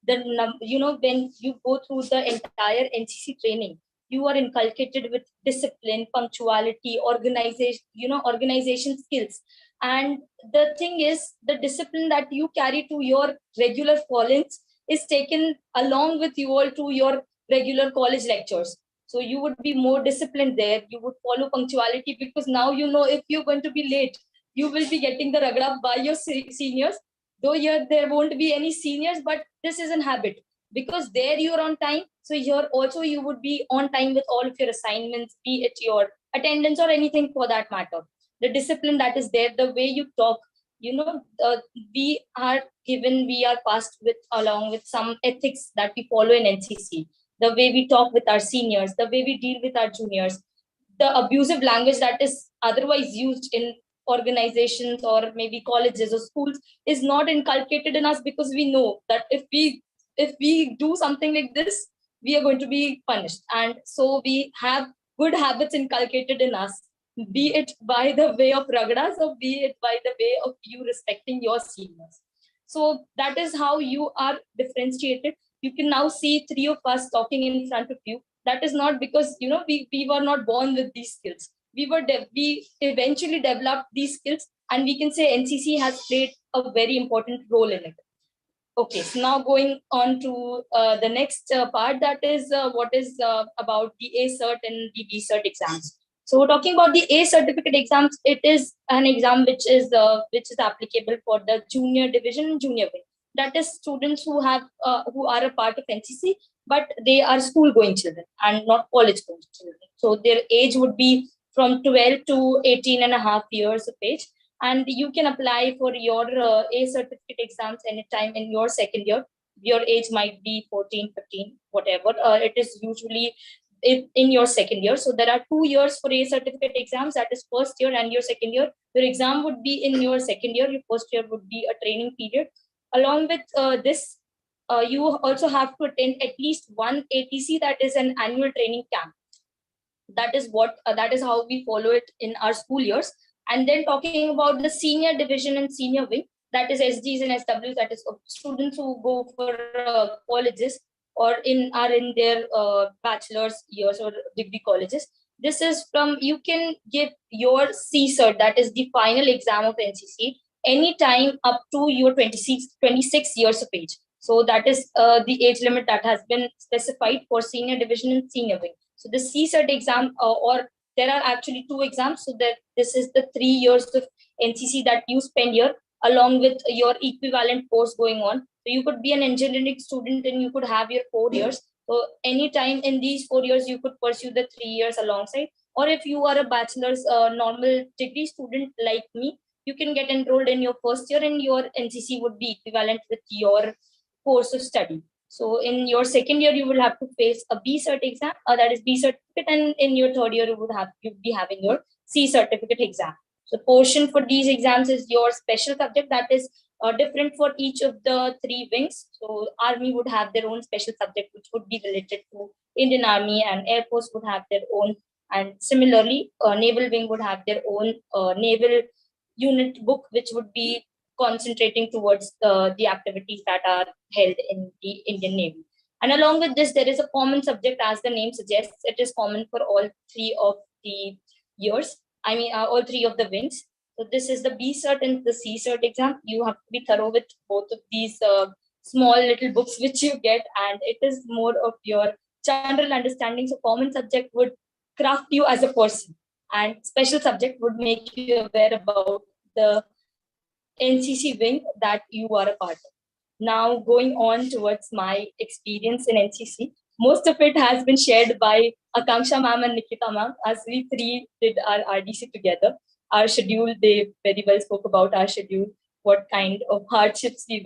When you go through the entire NCC training, you are inculcated with discipline, punctuality, organization skills. And the thing is, the discipline that you carry to your regular callings is taken along with you all to your regular college lectures. So you would be more disciplined there. You would follow punctuality, because now you know if you're going to be late, you will be getting the ragda by your seniors. Though here there won't be any seniors, but this is a habit, because there you're on time. So here also you would be on time with all of your assignments, be it your attendance or anything for that matter. The discipline that is there, the way you talk, we are passed with along with some ethics that we follow in NCC. The way we talk with our seniors, the way we deal with our juniors, the abusive language that is otherwise used in organizations or maybe colleges or schools is not inculcated in us, because we know that if we do something like this, we are going to be punished. And so we have good habits inculcated in us, be it by the way of ragdas or be it by the way of you respecting your seniors. So that is how you are differentiated. You can now see three of us talking in front of you. That is not because we were not born with these skills. We eventually developed these skills, and we can say NCC has played a very important role in it. Okay, so now going on to the next part, that is what is about the A Cert and the B Cert exams. So talking about the A certificate exams, it is an exam which is applicable for the junior division and junior wing. That is students who are a part of NCC, but they are school going children and not college going children. So their age would be from 12 to 18 and a half years of age. And you can apply for your A certificate exams anytime in your second year. Your age might be 14, 15, whatever. It is usually in your second year. So there are 2 years for A certificate exams, that is first year and your second year. Your exam would be in your second year. Your first year would be a training period. Along with this, you also have to attend at least one ATC, that is an annual training camp. That is how we follow it in our school years. And then talking about the senior division and senior wing, that is SGs and SWs, that is students who go for colleges or are in their bachelor's years or degree colleges. This is you can give your C Cert, that is the final exam of NCC, anytime up to your 26 years of age. So that is the age limit that has been specified for senior division and senior wing. So the C Cert exam, or there are actually 2 exams. So that this is the 3 years of NCC that you spend here, along with your equivalent course going on. So you could be an engineering student and you could have your 4 years. So anytime in these 4 years, you could pursue the 3 years alongside. Or if you are a bachelor's normal degree student like me, you can get enrolled in your first year and your NCC would be equivalent with your course of study. So in your second year, you will have to face a B Cert exam, that is B certificate, and in your third year, you'd be having your C certificate exam. So portion for these exams is your special subject, that is different for each of the 3 wings. So Army would have their own special subject, which would be related to Indian Army, and Air Force would have their own. And similarly, Naval wing would have their own naval unit book, which would be concentrating towards the activities that are held in the Indian Navy. And along with this, there is a common subject, as the name suggests. It is common for all 3 of the years. All 3 of the wings. So this is the B Cert and the C Cert exam. You have to be thorough with both of these small little books which you get, and it is more of your general understanding. So common subject would craft you as a person, and special subject would make you aware about the NCC wing that you are a part of. Now going on towards my experience in NCC, most of it has been shared by Akanksha ma'am and Nikita ma'am, as we 3 did our RDC together. Our schedule, they very well spoke about our schedule, what kind of hardships we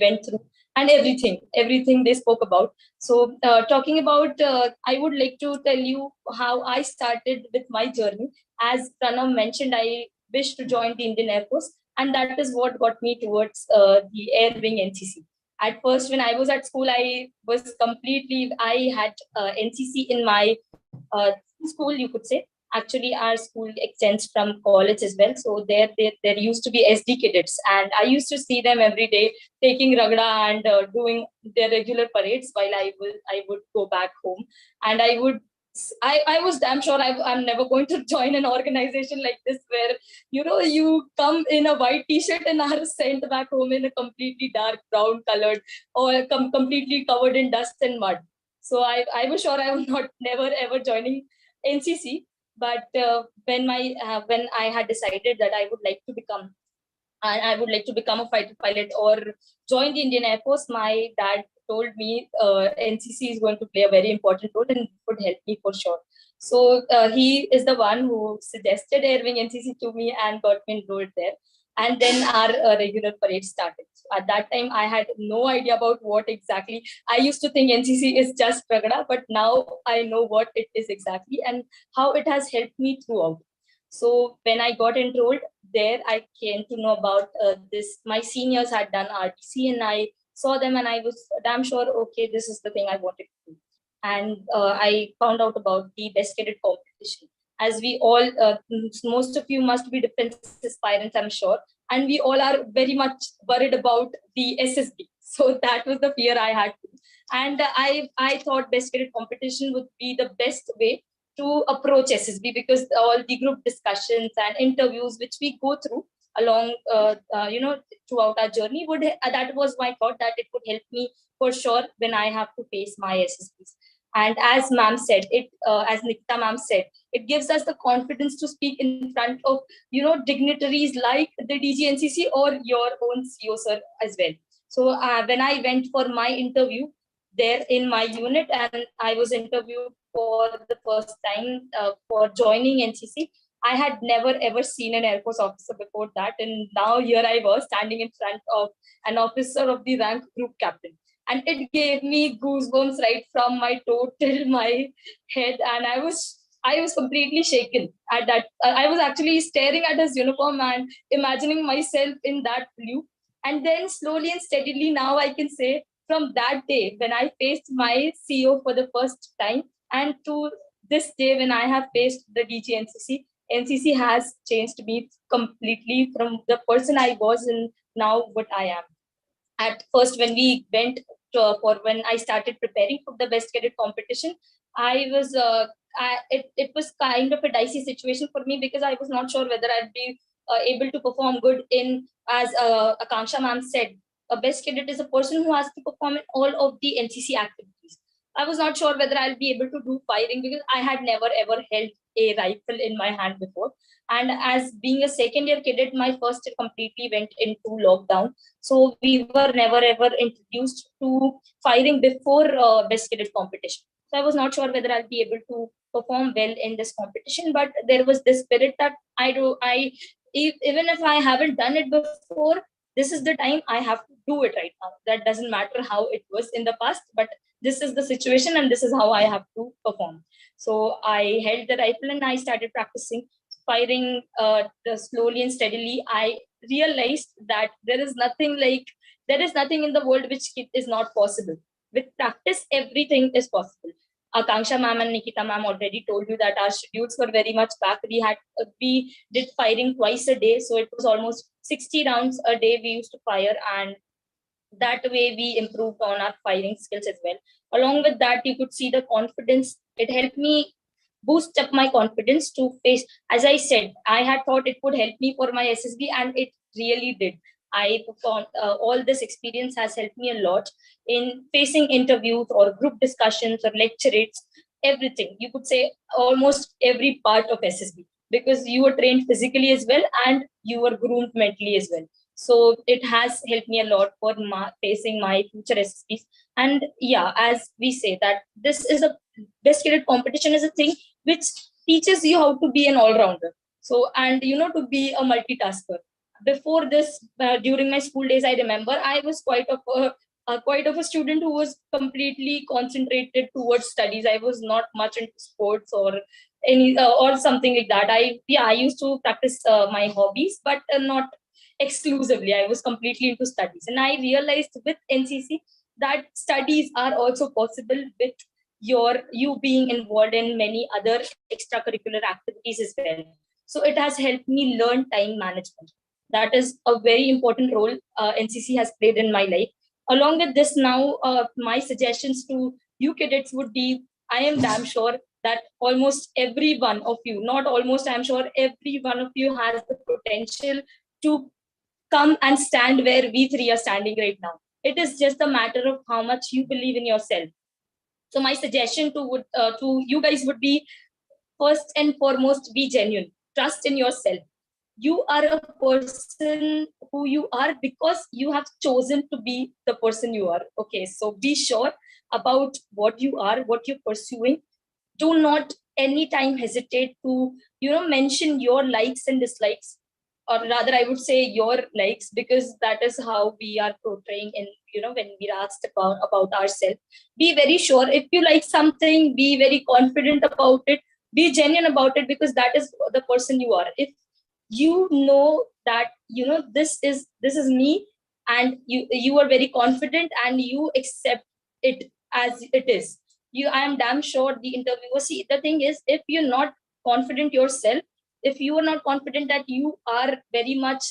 went through, and everything they spoke about. So talking about, I would like to tell you how I started with my journey. As Pranav mentioned, I wished to join the Indian Air Force, and that is what got me towards the Air Wing NCC. At first, when I was at school, I had NCC in my school, you could say. Actually, our school extends from college as well. So there used to be SD cadets, and I used to see them every day taking ragda and doing their regular parades while I would go back home. And I was damn sure I'm never going to join an organization like this, where you come in a white t-shirt and are sent back home in a completely dark brown colored, or completely covered in dust and mud. So I was sure I was not never ever joining NCC. But when I had decided that I would like to become a fighter pilot or join the Indian Air Force, my dad told me NCC is going to play a very important role and would help me for sure. So he is the one who suggested Air Wing NCC to me and got me enrolled there. And then our regular parade started. So at that time, I had no idea about what exactly. I used to think NCC is just Ragada, but now I know what it is exactly and how it has helped me throughout. So when I got enrolled there, I came to know about this. My seniors had done RTC and I saw them and I was damn sure, okay, this is the thing I wanted to do. And I found out about the Best Cadet competition. As we all, most of you must be defense aspirants, I'm sure. And we all are very much worried about the SSB. So that was the fear I had. And I thought Best Cadet competition would be the best way to approach SSB, because all the group discussions and interviews which we go through along, throughout our journey that was my thought, that it would help me for sure when I have to face my SSBs. And as ma'am said, as Nikita ma'am said, it gives us the confidence to speak in front of, dignitaries like the DGNCC or your own CO sir as well. So when I went for my interview there in my unit, and I was interviewed for the first time for joining NCC, I had never ever seen an Air Force officer before that. And now here I was standing in front of an officer of the rank group captain. And it gave me goosebumps right from my toe till my head. And I was completely shaken at that. I was actually staring at his uniform and imagining myself in that blue. And then slowly and steadily, now I can say, from that day when I faced my CO for the first time, and to this day when I have faced the DGNCC, NCC has changed me completely from the person I was and now what I am. At first, when we went when I started preparing for the Best Cadet competition, it was kind of a dicey situation for me, because I was not sure whether I'd be able to perform good in, as Akanksha ma'am said, a Best Cadet is a person who has to perform in all of the NCC activities. I was not sure whether I'll be able to do firing, because I had never ever held a rifle in my hand before. And as being a second year cadet, my first year completely went into lockdown. So we were never ever introduced to firing before Best Cadet competition. So I was not sure whether I'll be able to perform well in this competition, but there was this spirit that even if I haven't done it before, this is the time I have to do it right now. That doesn't matter how it was in the past, but this is the situation and this is how I have to perform. So I held the rifle and I started practicing firing slowly and steadily. I realized that there is nothing in the world which is not possible. With practice, everything is possible. Akanksha ma'am and Nikita ma'am already told you that our schedules were very much back. We did firing twice a day, so it was almost 60 rounds a day we used to fire, and that way we improved on our firing skills as well. Along with that, you could see the confidence. It helped me boost up my confidence to face. As I said, I had thought it would help me for my SSB, and it really did. I found all this experience has helped me a lot in facing interviews or group discussions or lecturates, everything. You could say almost every part of SSB, because you were trained physically as well and you were groomed mentally as well. So it has helped me a lot for facing my future SSBs. And yeah, as we say that this is a Best Cadet competition is a thing which teaches you how to be an all-rounder. So, and to be a multitasker. Before this, during my school days, I remember I was quite of a student who was completely concentrated towards studies. I was not much into sports or or something like that. I used to practice my hobbies, but not exclusively. I was completely into studies, and I realized with NCC that studies are also possible with you being involved in many other extracurricular activities as well. So it has helped me learn time management. That is a very important role NCC has played in my life. Along with this, now my suggestions to you cadets would be, I am damn sure that almost every one of you, not almost, I'm sure every one of you has the potential to come and stand where we three are standing right now. It is just a matter of how much you believe in yourself. So my suggestion to you guys would be, first and foremost, be genuine. Trust in yourself. You are a person who you are because you have chosen to be the person you are. Okay, so be sure about what you are, what you're pursuing. Do not anytime hesitate to, mention your likes and dislikes, or rather I would say your likes, because that is how we are portraying in, when we're asked about ourselves. Be very sure. If you like something, be very confident about it. Be genuine about it, because that is the person you are. If you know that, this is me, and you are very confident and you accept it as it is, I am damn sure the interviewer, see, the thing is, if you're not confident yourself, if you are not confident that you are very much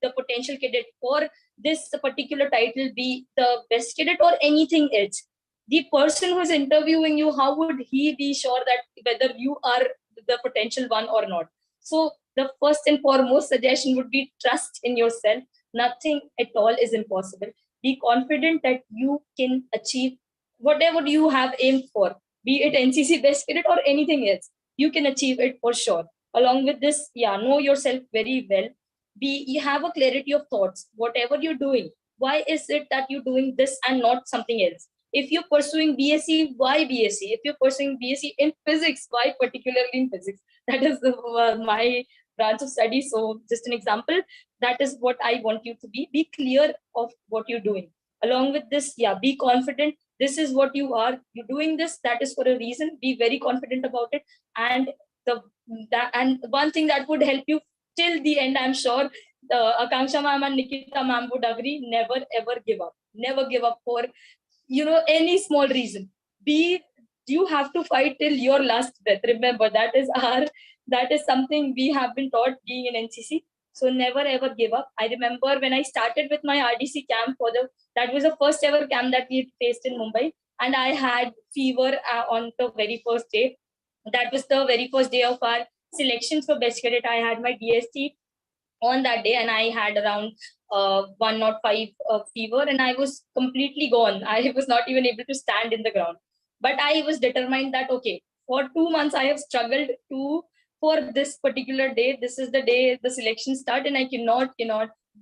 the potential cadet for this particular title, be the best cadet or anything else, the person who is interviewing you, how would he be sure that whether you are the potential one or not? So the first and foremost suggestion would be trust in yourself. Nothing at all is impossible. Be confident that you can achieve whatever you have aimed for, be it NCC best cadet or anything else. You can achieve it for sure. Along with this, know yourself very well. You have a clarity of thoughts. Whatever you're doing, why is it that you're doing this and not something else? If you're pursuing BSc, why BSc? If you're pursuing BSc in physics, why particularly in physics? That is my branch of study. So just an example, that is what I want you to be. Be clear of what you're doing. Along with this, be confident. This is what you are. You're doing this. That is for a reason. Be very confident about it. And and one thing that would help you till the end, I'm sure Akanksha ma'am and Nikita ma'am would agree, never ever give up. Never give up for any small reason. You have to fight till your last breath. Remember, that is something we have been taught being in NCC. So never ever give up. I remember when I started with my RDC camp, that was the first ever camp that we faced in Mumbai, and I had fever on the very first day. That was the very first day of our selections for best cadet. I had my DST on that day, and I had around 105 fever, and I was completely gone. I was not even able to stand in the ground. But I was determined that, okay, for 2 months I have struggled for this particular day. This is the day the selection start, and I cannot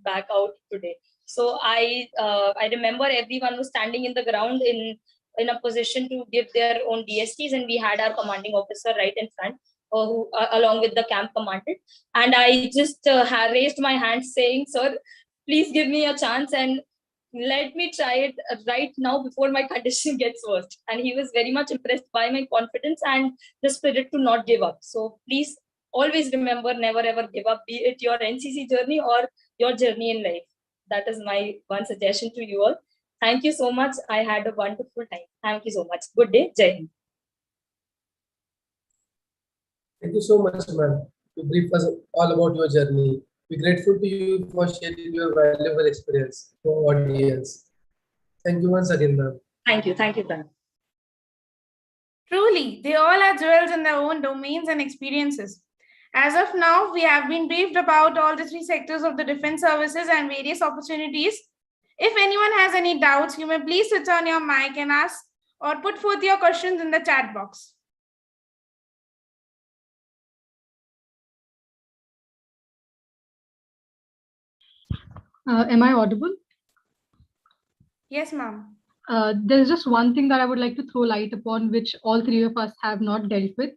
back out today. So I remember everyone was standing in the ground in a position to give their own DSTs, and we had our commanding officer right in front, who along with the camp commandant, and I just raised my hand saying, "Sir, please give me a chance and let me try it right now before my condition gets worse." And he was very much impressed by my confidence and the spirit to not give up. So please always remember, never ever give up, be it your NCC journey or your journey in life. That is my one suggestion to you all. Thank you so much. I had a wonderful time. Thank you so much. Good day. Jai Hind. Thank you so much, ma'am, to brief us all about your journey. We're grateful to you for sharing your valuable experience to our audience. Thank you once again, ma'am. Thank you. Thank you, Pran. Truly, they all are jewels in their own domains and experiences. As of now, we have been briefed about all the 3 sectors of the defense services and various opportunities. If anyone has any doubts, you may please switch on your mic and ask or put forth your questions in the chat box. Am I audible? Yes, ma'am. There's just one thing that I would like to throw light upon, which all 3 of us have not dealt with.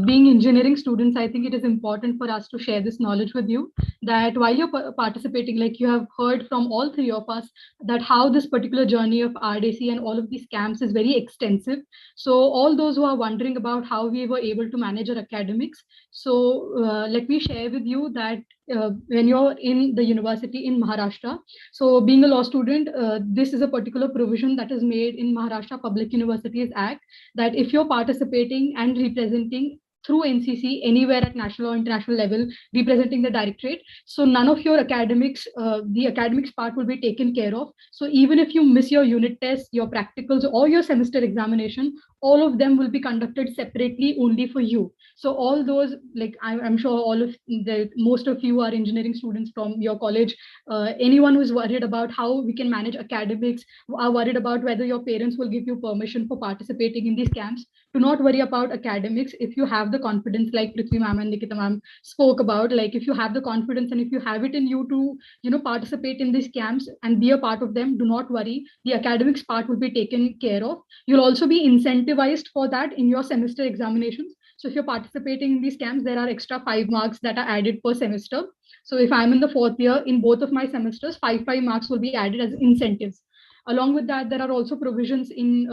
Being engineering students, I think it is important for us to share this knowledge with you, that while you're participating, like you have heard from all 3 of us, that how this particular journey of RDC and all of these camps is very extensive. So all those who are wondering about how we were able to manage our academics, so let me share with you that when you're in the university in Maharashtra, so being a law student, this is a particular provision that is made in Maharashtra Public Universities Act, that if you're participating and representing through NCC anywhere at national or international level, representing the directorate, so none of your academics, the academics part will be taken care of. So even if you miss your unit tests, your practicals, or your semester examination, all of them will be conducted separately only for you. So all those, like I'm sure most of you are engineering students from your college. Anyone who's worried about how we can manage academics, are worried about whether your parents will give you permission for participating in these camps, do not worry about academics. If you have the confidence, like Prithvi ma'am and Nikita ma'am spoke about, like if you have the confidence and if you have it in you to, participate in these camps and be a part of them, do not worry. The academics part will be taken care of. You'll also be incentivized for that in your semester examinations. So if you're participating in these camps, there are extra 5 marks that are added per semester. So if I'm in the 4th year, in both of my semesters, 5 marks will be added as incentives. Along with that, there are also provisions in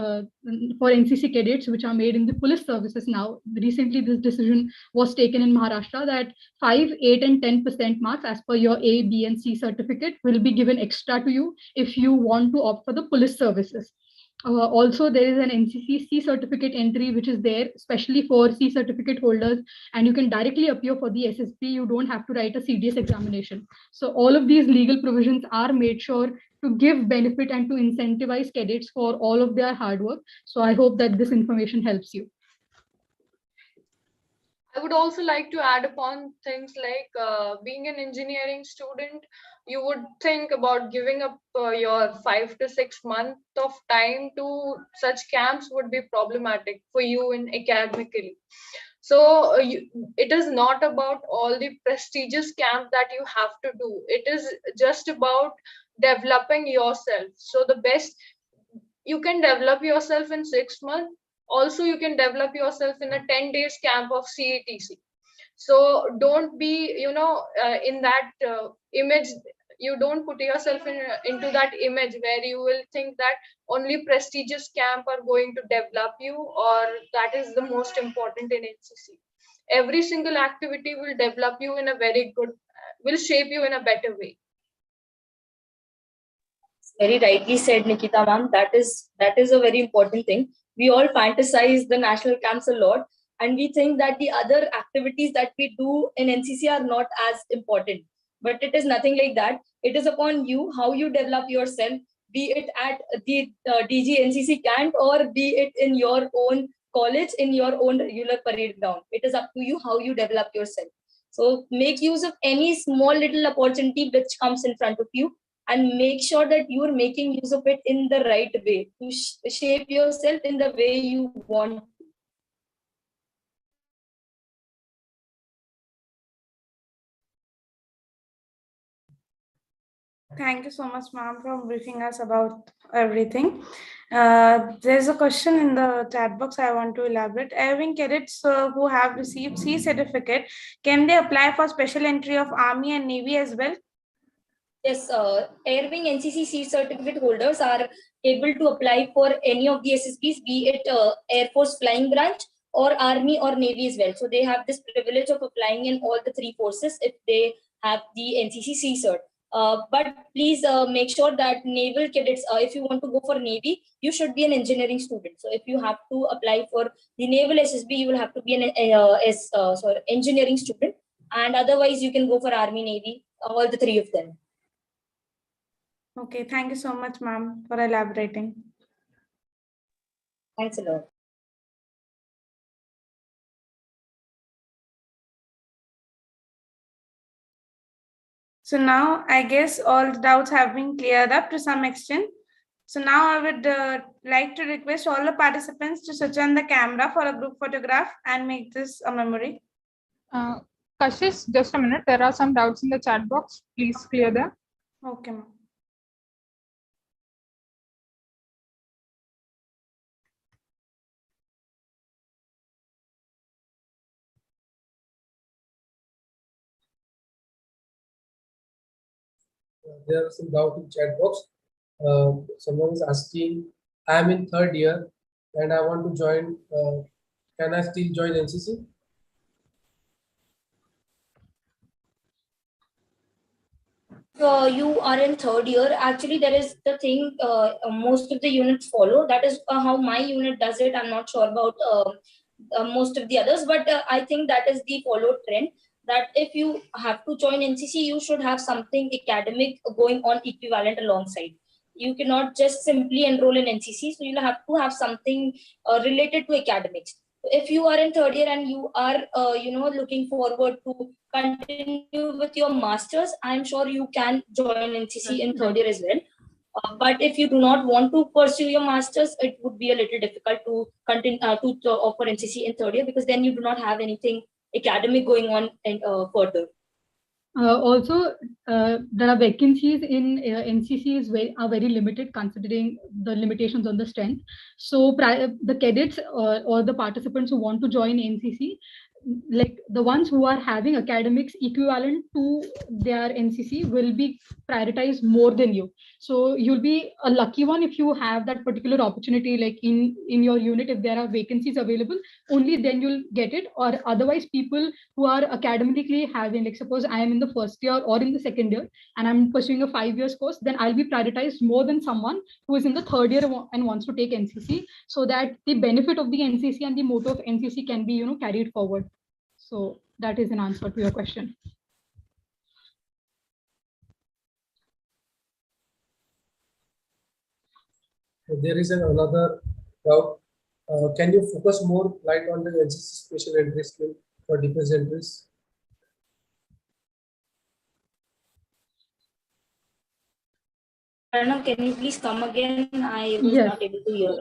for NCC cadets, which are made in the police services now. Recently, this decision was taken in Maharashtra that 5, 8, and 10% marks as per your A, B, and C certificate will be given extra to you if you want to opt for the police services. Also, there is an NCC C certificate entry, which is there especially for C certificate holders, and you can directly appear for the SSP. You don't have to write a CDS examination. So all of these legal provisions are made sure to give benefit and to incentivize cadets for all of their hard work. So I hope that this information helps you. I would also like to add upon things like being an engineering student, you would think about giving up your 5 to 6 months of time to such camps would be problematic for you in academically. So it is not about all the prestigious camp that you have to do. It is just about developing yourself. So the best you can develop yourself in 6 months. Also, you can develop yourself in a 10 days camp of CATC. So don't be, in that image. You don't put yourself into that image where you will think that only prestigious camp are going to develop you, or that is the most important in NCC. Every single activity will develop you in a very good, will shape you in a better way. Very rightly said, Nikita ma'am. That is a very important thing. We all fantasize the national camps a lot, and we think that the other activities that we do in NCC are not as important. But it is nothing like that. It is upon you how you develop yourself, be it at the DG NCC camp or be it in your own college, in your own regular parade ground. It is up to you how you develop yourself. So make use of any small little opportunity which comes in front of you, and make sure that you are making use of it in the right way to shape yourself in the way you want. Thank you so much, ma'am, for briefing us about everything. There's a question in the chat box I want to elaborate. Airwing cadets who have received C certificate, can they apply for special entry of Army and Navy as well? Yes, Airwing NCC C certificate holders are able to apply for any of the SSBs, be it Air Force Flying Branch or Army or Navy as well. So they have this privilege of applying in all the 3 forces if they have the NCC C cert. But please make sure that naval cadets, if you want to go for Navy, you should be an engineering student. So if you have to apply for the naval SSB, you will have to be an engineering student, and otherwise you can go for Army, Navy, all the 3 of them. Okay, thank you so much, ma'am, for elaborating. Thanks a lot. So now I guess all the doubts have been cleared up to some extent. So now I would like to request all the participants to switch on the camera for a group photograph and make this a memory. Kashish, just a minute. There are some doubts in the chat box. Please clear them. Okay, ma'am. There are some doubt in chat box. Someone is asking, I am in 3rd year and I want to join. Can I still join NCC? You are in 3rd year. Actually, there is the thing most of the units follow. That is how my unit does it. I'm not sure about most of the others, but I think that is the followed trend. That if you have to join NCC, you should have something academic going on equivalent alongside. You cannot just simply enroll in NCC. So you'll have to have something related to academics. If you are in third year and you are, looking forward to continue with your masters, I'm sure you can join NCC in third year as well. But if you do not want to pursue your masters, it would be a little difficult to continue to offer NCC in third year, because then you do not have anything academic going on and further. Also, there are vacancies in NCC are very limited, considering the limitations on the strength. So the cadets or the participants who want to join NCC, like the ones who are having academics equivalent to their NCC, will be prioritized more than you. So you'll be a lucky one if you have that particular opportunity, like in your unit. If there are vacancies available, only then you'll get it. Or otherwise, people who are academically having, like suppose I am in the first year or in the second year and I'm pursuing a 5 years course, then I'll be prioritized more than someone who is in the third year and wants to take NCC, so that the benefit of the NCC and the motto of NCC can be carried forward. So that is an answer to your question. There is another doubt. Can you focus more light on the NCC special entry skill for defense entries? Pranav, can you please come again? I was not able to hear.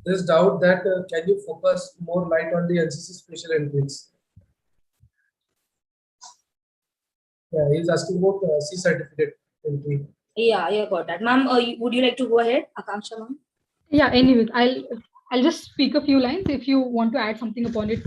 There's doubt that can you focus more light on the NCC special entries? Yeah, he's asking about C certificate entry. Yeah, got that. Ma'am, would you like to go ahead, Akanksha ma'am? Yeah, anyways, I'll just speak a few lines. If you want to add something upon it,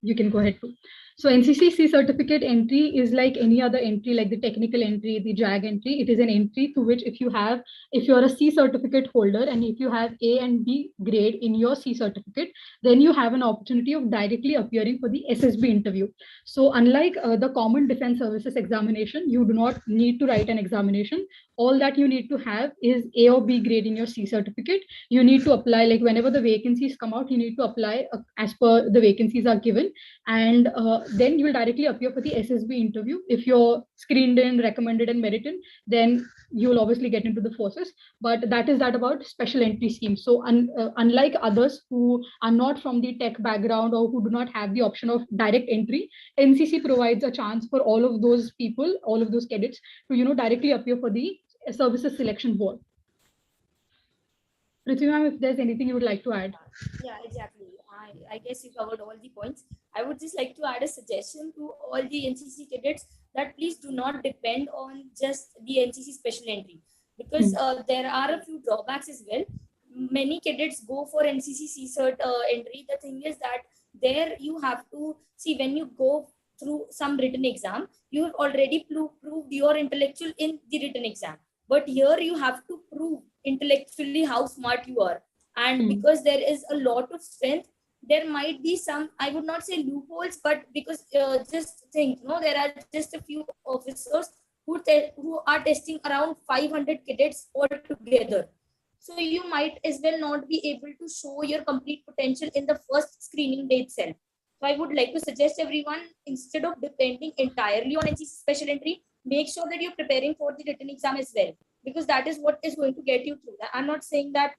you can go ahead too. So NCC C certificate entry is like any other entry, like the technical entry, the JAG entry. It is an entry to which if you're a C certificate holder and if you have A and B grade in your C certificate, then you have an opportunity of directly appearing for the SSB interview. So unlike the common defense services examination, you do not need to write an examination. All that you need to have is A or B grade in your C certificate. You need to apply, like whenever the vacancies come out, you need to apply as per the vacancies are given, and then you will directly appear for the SSB interview. If you're screened in, recommended and merited, then you will obviously get into the forces. But that is that about special entry scheme. So unlike others who are not from the tech background or who do not have the option of direct entry, NCC provides a chance for all of those people, all of those cadets, to directly appear for the services selection board. Prithvi ma'am, if there's anything you would like to add. Yeah, exactly. I guess you covered all the points. I would just like to add a suggestion to all the NCC cadets that please do not depend on just the NCC special entry, because there are a few drawbacks as well. Many cadets go for NCC CCERT entry. The thing is that there you have to see, when you go through some written exam, you have already proved your intellectual in the written exam. But here you have to prove intellectually how smart you are. And because there is a lot of strength, there might be some, I would not say loopholes, but because just think, there are just a few officers who are testing around 500 cadets altogether. So you might as well not be able to show your complete potential in the first screening day itself. So I would like to suggest everyone, instead of depending entirely on NCC special entry, make sure that you're preparing for the written exam as well, because that is what is going to get you through. I'm not saying that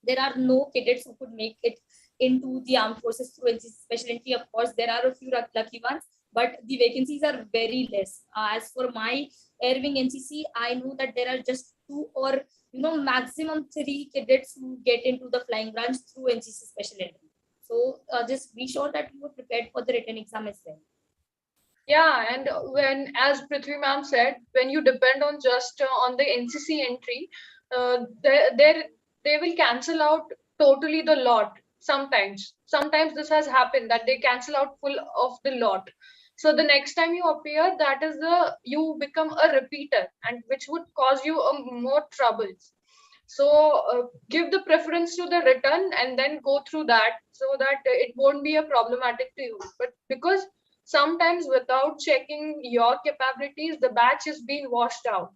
there are no cadets who could make it into the armed forces through NCC special entry. Of course, there are a few lucky ones, but the vacancies are very less. As for my Air Wing NCC, I know that there are just 2 or maximum 3 cadets who get into the flying branch through NCC special entry. So just be sure that you are prepared for the written exam as well. Yeah, and when, as Prithvi ma'am said, when you depend on just on the NCC entry, they will cancel out totally the lot. Sometimes this has happened that they cancel out full of the lot. So the next time you appear, that is you become a repeater, and which would cause you more troubles. So give the preference to the written and then go through that, so that it won't be a problematic to you. But because sometimes without checking your capabilities, the batch is being washed out.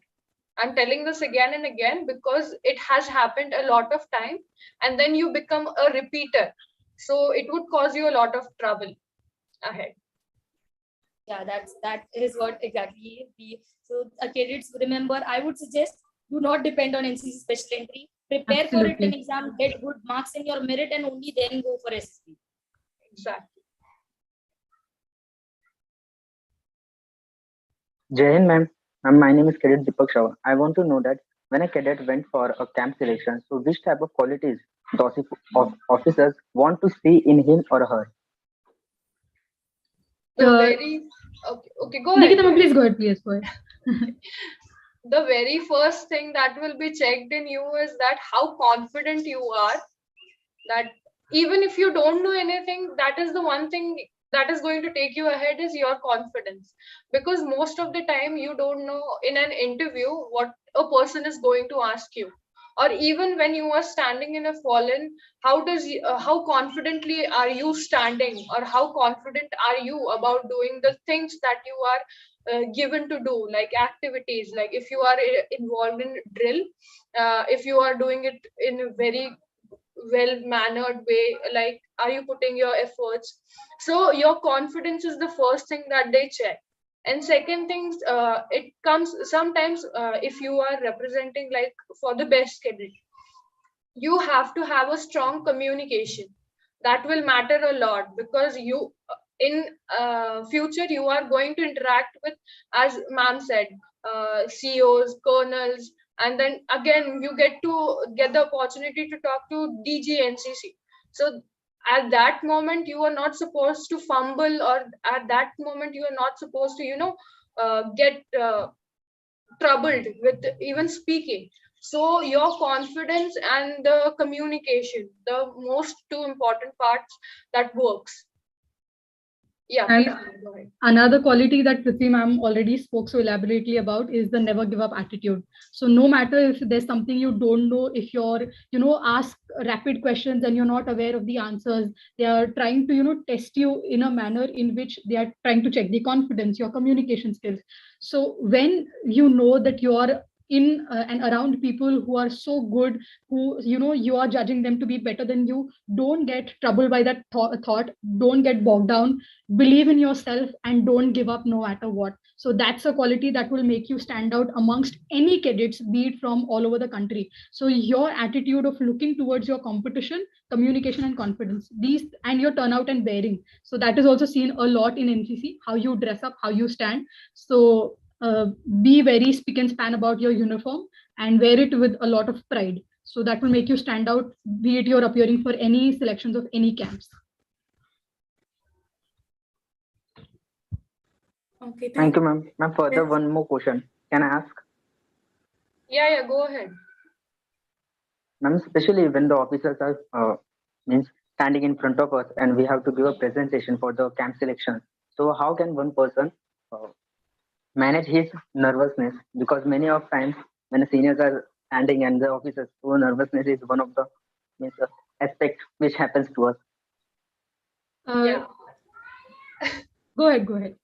I'm telling this again and again because it has happened a lot of time, and then you become a repeater. So it would cause you a lot of trouble ahead. Yeah, that is what exactly. So cadets, remember, I would suggest Do not depend on NCC special entry. Prepare for Absolutely. written exam, get good marks in your merit, and only then go for SSB. Exactly. Jai Hind, ma'am. My name is Cadet Deepak Shah. I want to know that when a cadet went for a camp selection, so which type of qualities the officers want to see in him or her? The Uh, very okay, go ahead. Nikita, ma'am, please go ahead. Please go ahead. The very first thing that will be checked in you is that how confident you are, that even if you don't know anything, that is the one thing that is going to take you ahead is your confidence, because most of the time you don't know in an interview what a person is going to ask you, or even when you are standing in a fallen, how confidently are you standing, or how confident are you about doing the things that you are given to do, like activities, like if you are involved in drill, if you are doing it in a very well mannered way, like are you putting your efforts. So your confidence is the first thing that they check. And second things, it comes sometimes, if you are representing like for the best cadet, you have to have a strong communication. That will matter a lot, because you in future you are going to interact with, as ma'am said, CEOs, colonels, and then again you get the opportunity to talk to DG NCC. So at that moment you are not supposed to fumble, or at that moment you are not supposed to get troubled with even speaking. So your confidence and the communication, the most two important parts that works. Yeah, And please go ahead. another quality that Prithvi ma'am already spoke so elaborately about is the never give up attitude. So no matter if there's something you don't know, if you're, ask rapid questions and you're not aware of the answers, they are trying to, test you in a manner in which they are trying to check the confidence, your communication skills. So when you know that you are in and around people who are so good, who you are judging them to be better than you, don't get troubled by that thought, don't get bogged down, believe in yourself and don't give up no matter what. So that's a quality that will make you stand out amongst any cadets, be it from all over the country. So your attitude of looking towards your competition, communication and confidence, these, and your turnout and bearing, so that is also seen a lot in NCC, how you dress up, how you stand. So be very spick and span about your uniform and wear it with a lot of pride, so that will make you stand out, be it you're appearing for any selections of any camps. Okay, Thank you, ma'am. Ma'am, further Yes. one more question. Can I ask? Yeah, go ahead. Ma'am, especially when the officers are means standing in front of us and we have to give a presentation for the camp selection. So how can one person manage his nervousness? Because many of times when the seniors are standing and the officers, so nervousness is one of the means aspect which happens to us. Yeah. Go ahead.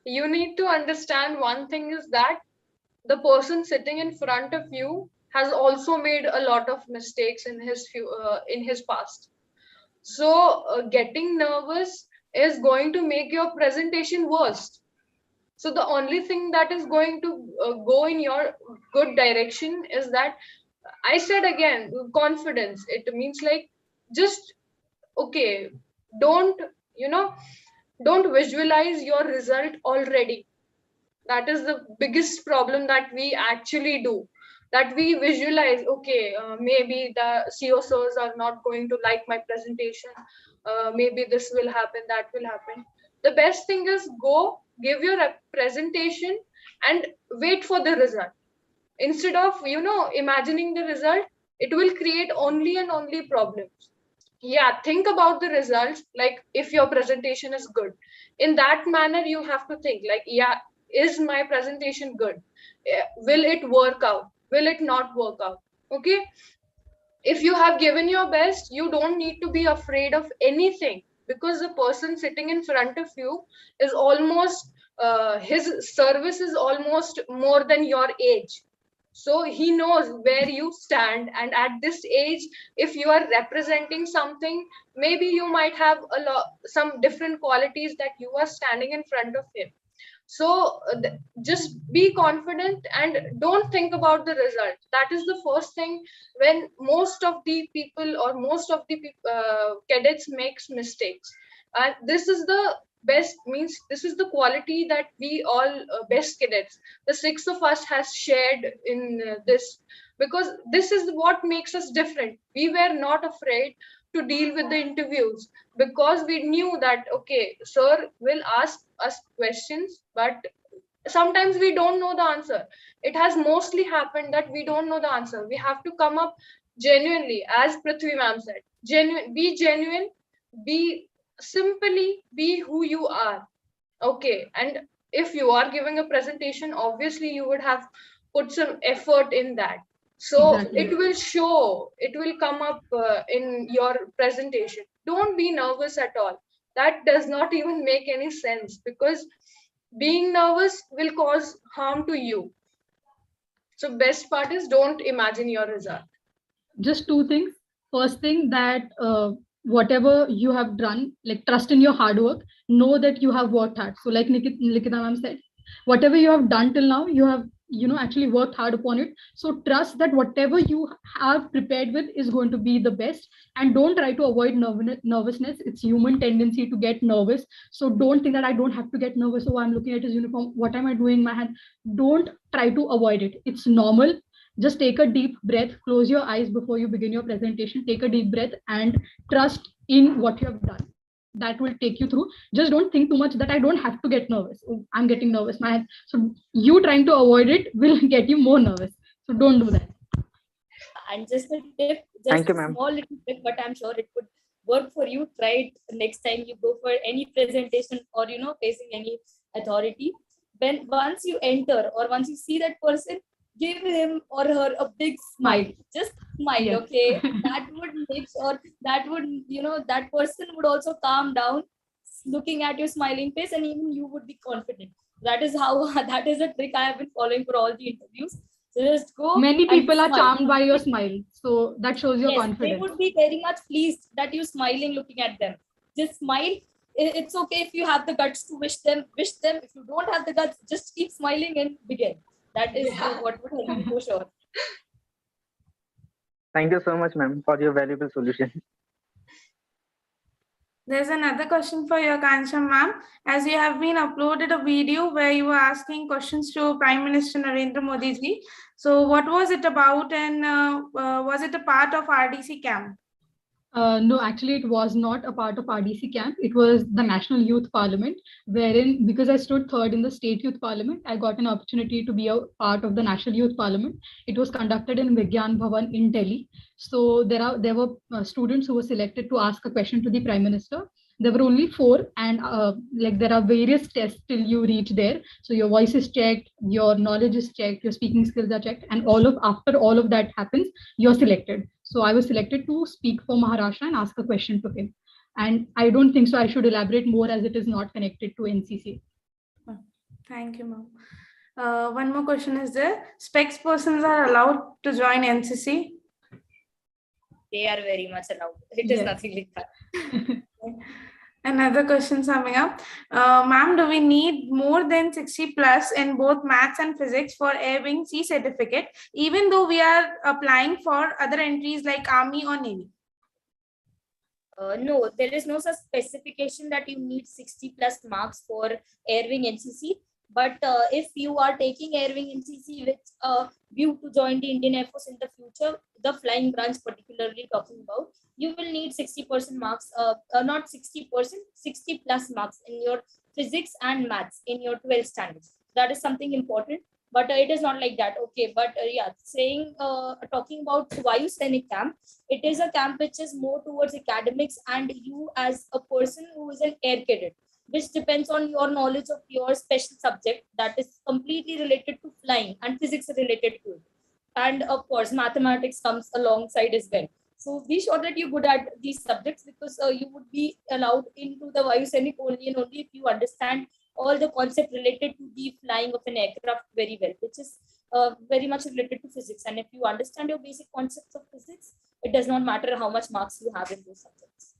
You need to understand one thing is that the person sitting in front of you has also made a lot of mistakes in his past. So getting nervous is going to make your presentation worse. So the only thing that is going to go in your good direction is that, I said again, confidence. It means like, just, okay, don't don't visualize your result already. That is the biggest problem that we actually do, that we visualize, okay, maybe the COSOs are not going to like my presentation, maybe this will happen, that will happen. The best thing is go give your presentation and wait for the result. Instead of imagining the result, it will create only and only problems. Yeah, think about the results. Like, if your presentation is good, in that manner you have to think like, yeah, is my presentation good? Will it work out? Will it not work out? Okay, if you have given your best, you don't need to be afraid of anything, because the person sitting in front of you is almost his service is almost more than your age. So he knows where you stand, and at this age, if you are representing something, maybe you might have some different qualities that you are standing in front of him. So just be confident and don't think about the result. That is the first thing when most of the people or most of the cadets makes mistakes. And this is the best, means this is the quality that we all best cadets, the six of us, has shared in this, because this is what makes us different. We were not afraid to deal with the interviews because we knew that okay, sir will ask us questions, but sometimes we don't know the answer. It has mostly happened that we don't know the answer. We have to come up genuinely, as Prithvi ma'am said, genuine, be simply be who you are. Okay, and if you are giving a presentation, obviously you would have put some effort in that, so Exactly. it will show, it will come up in your presentation. Don't be nervous at all. That does not even make any sense, because being nervous will cause harm to you. So best part is don't imagine your result. Just two things. First thing, that whatever you have done, like trust in your hard work, know that you have worked hard. So like Nikita ma'am said, whatever you have done till now, you have actually worked hard upon it. So trust that whatever you have prepared with is going to be the best, and don't try to avoid nervousness. It's human tendency to get nervous. So don't think that I don't have to get nervous. Oh, I'm looking at his uniform, what am I doing in my hand? Don't try to avoid it. It's normal. Just take a deep breath, close your eyes before you begin your presentation, take a deep breath and trust in what you have done. That will take you through. Just don't think too much that I don't have to get nervous. Oh, I'm getting nervous. So you trying to avoid it will get you more nervous. So don't do that. And just a tip, Thank just you, a ma'am. small little tip, but I'm sure it could work for you. Try it next time you go for any presentation or facing any authority. When once you enter or once you see that person, give him or her a big smile. Just smile, Yes. okay? That would make sure that would that person would also calm down, looking at your smiling face, and even you would be confident. That is how that is a trick I have been following for all the interviews. So just go. Many and people are smile. charmed by your smile. So that shows your Yes, confidence. they would be very much pleased that you're smiling looking at them. Just smile. It's okay if you have the guts to wish them. If you don't have the guts, just keep smiling and begin. That is what would help you for sure. Thank you so much, ma'am, for your valuable solution. There's another question for your Kansha ma'am. As you have been uploaded a video where you were asking questions to Prime Minister Narendra Modi ji. So what was it about, and was it a part of RDC camp? No, actually, it was not a part of RDC camp. It was the National Youth Parliament, wherein, because I stood third in the State Youth Parliament, I got an opportunity to be a part of the National Youth Parliament. It was conducted in Vigyan Bhavan in Delhi. So there were students who were selected to ask a question to the Prime Minister. There were only 4, and there are various tests till you reach there. So your voice is checked, your knowledge is checked, your speaking skills are checked, and after all of that happens, you're selected. So I was selected to speak for Maharashtra and ask a question to him. And I don't think so I should elaborate more, as it is not connected to NCC. Thank you, ma'am. One more question is there. Specs persons are allowed to join NCC? They are very much allowed. It is nothing like that. Another question coming up. Ma'am, do we need more than 60 plus in both maths and physics for Air Wing C certificate, even though we are applying for other entries like Army or Navy? No, there is no such specification that you need 60 plus marks for Air Wing NCC. But if you are taking Air Wing NCC with a view to join the Indian Air Force in the future, the flying branch particularly talking about, you will need 60% marks, not 60%, 60 plus marks in your physics and maths in your 12th standards. That is something important, but it is not like that. Okay, but talking about Vayu Sainik camp, it is a camp which is more towards academics and you as a person who is an air cadet, which depends on your knowledge of your special subject that is completely related to flying and physics related to it. And of course, mathematics comes alongside as well. So be sure that you're good at these subjects, because you would be allowed into the Vayu Sainik only and only if you understand all the concept related to the flying of an aircraft very well, which is very much related to physics. And if you understand your basic concepts of physics, it does not matter how much marks you have in those subjects.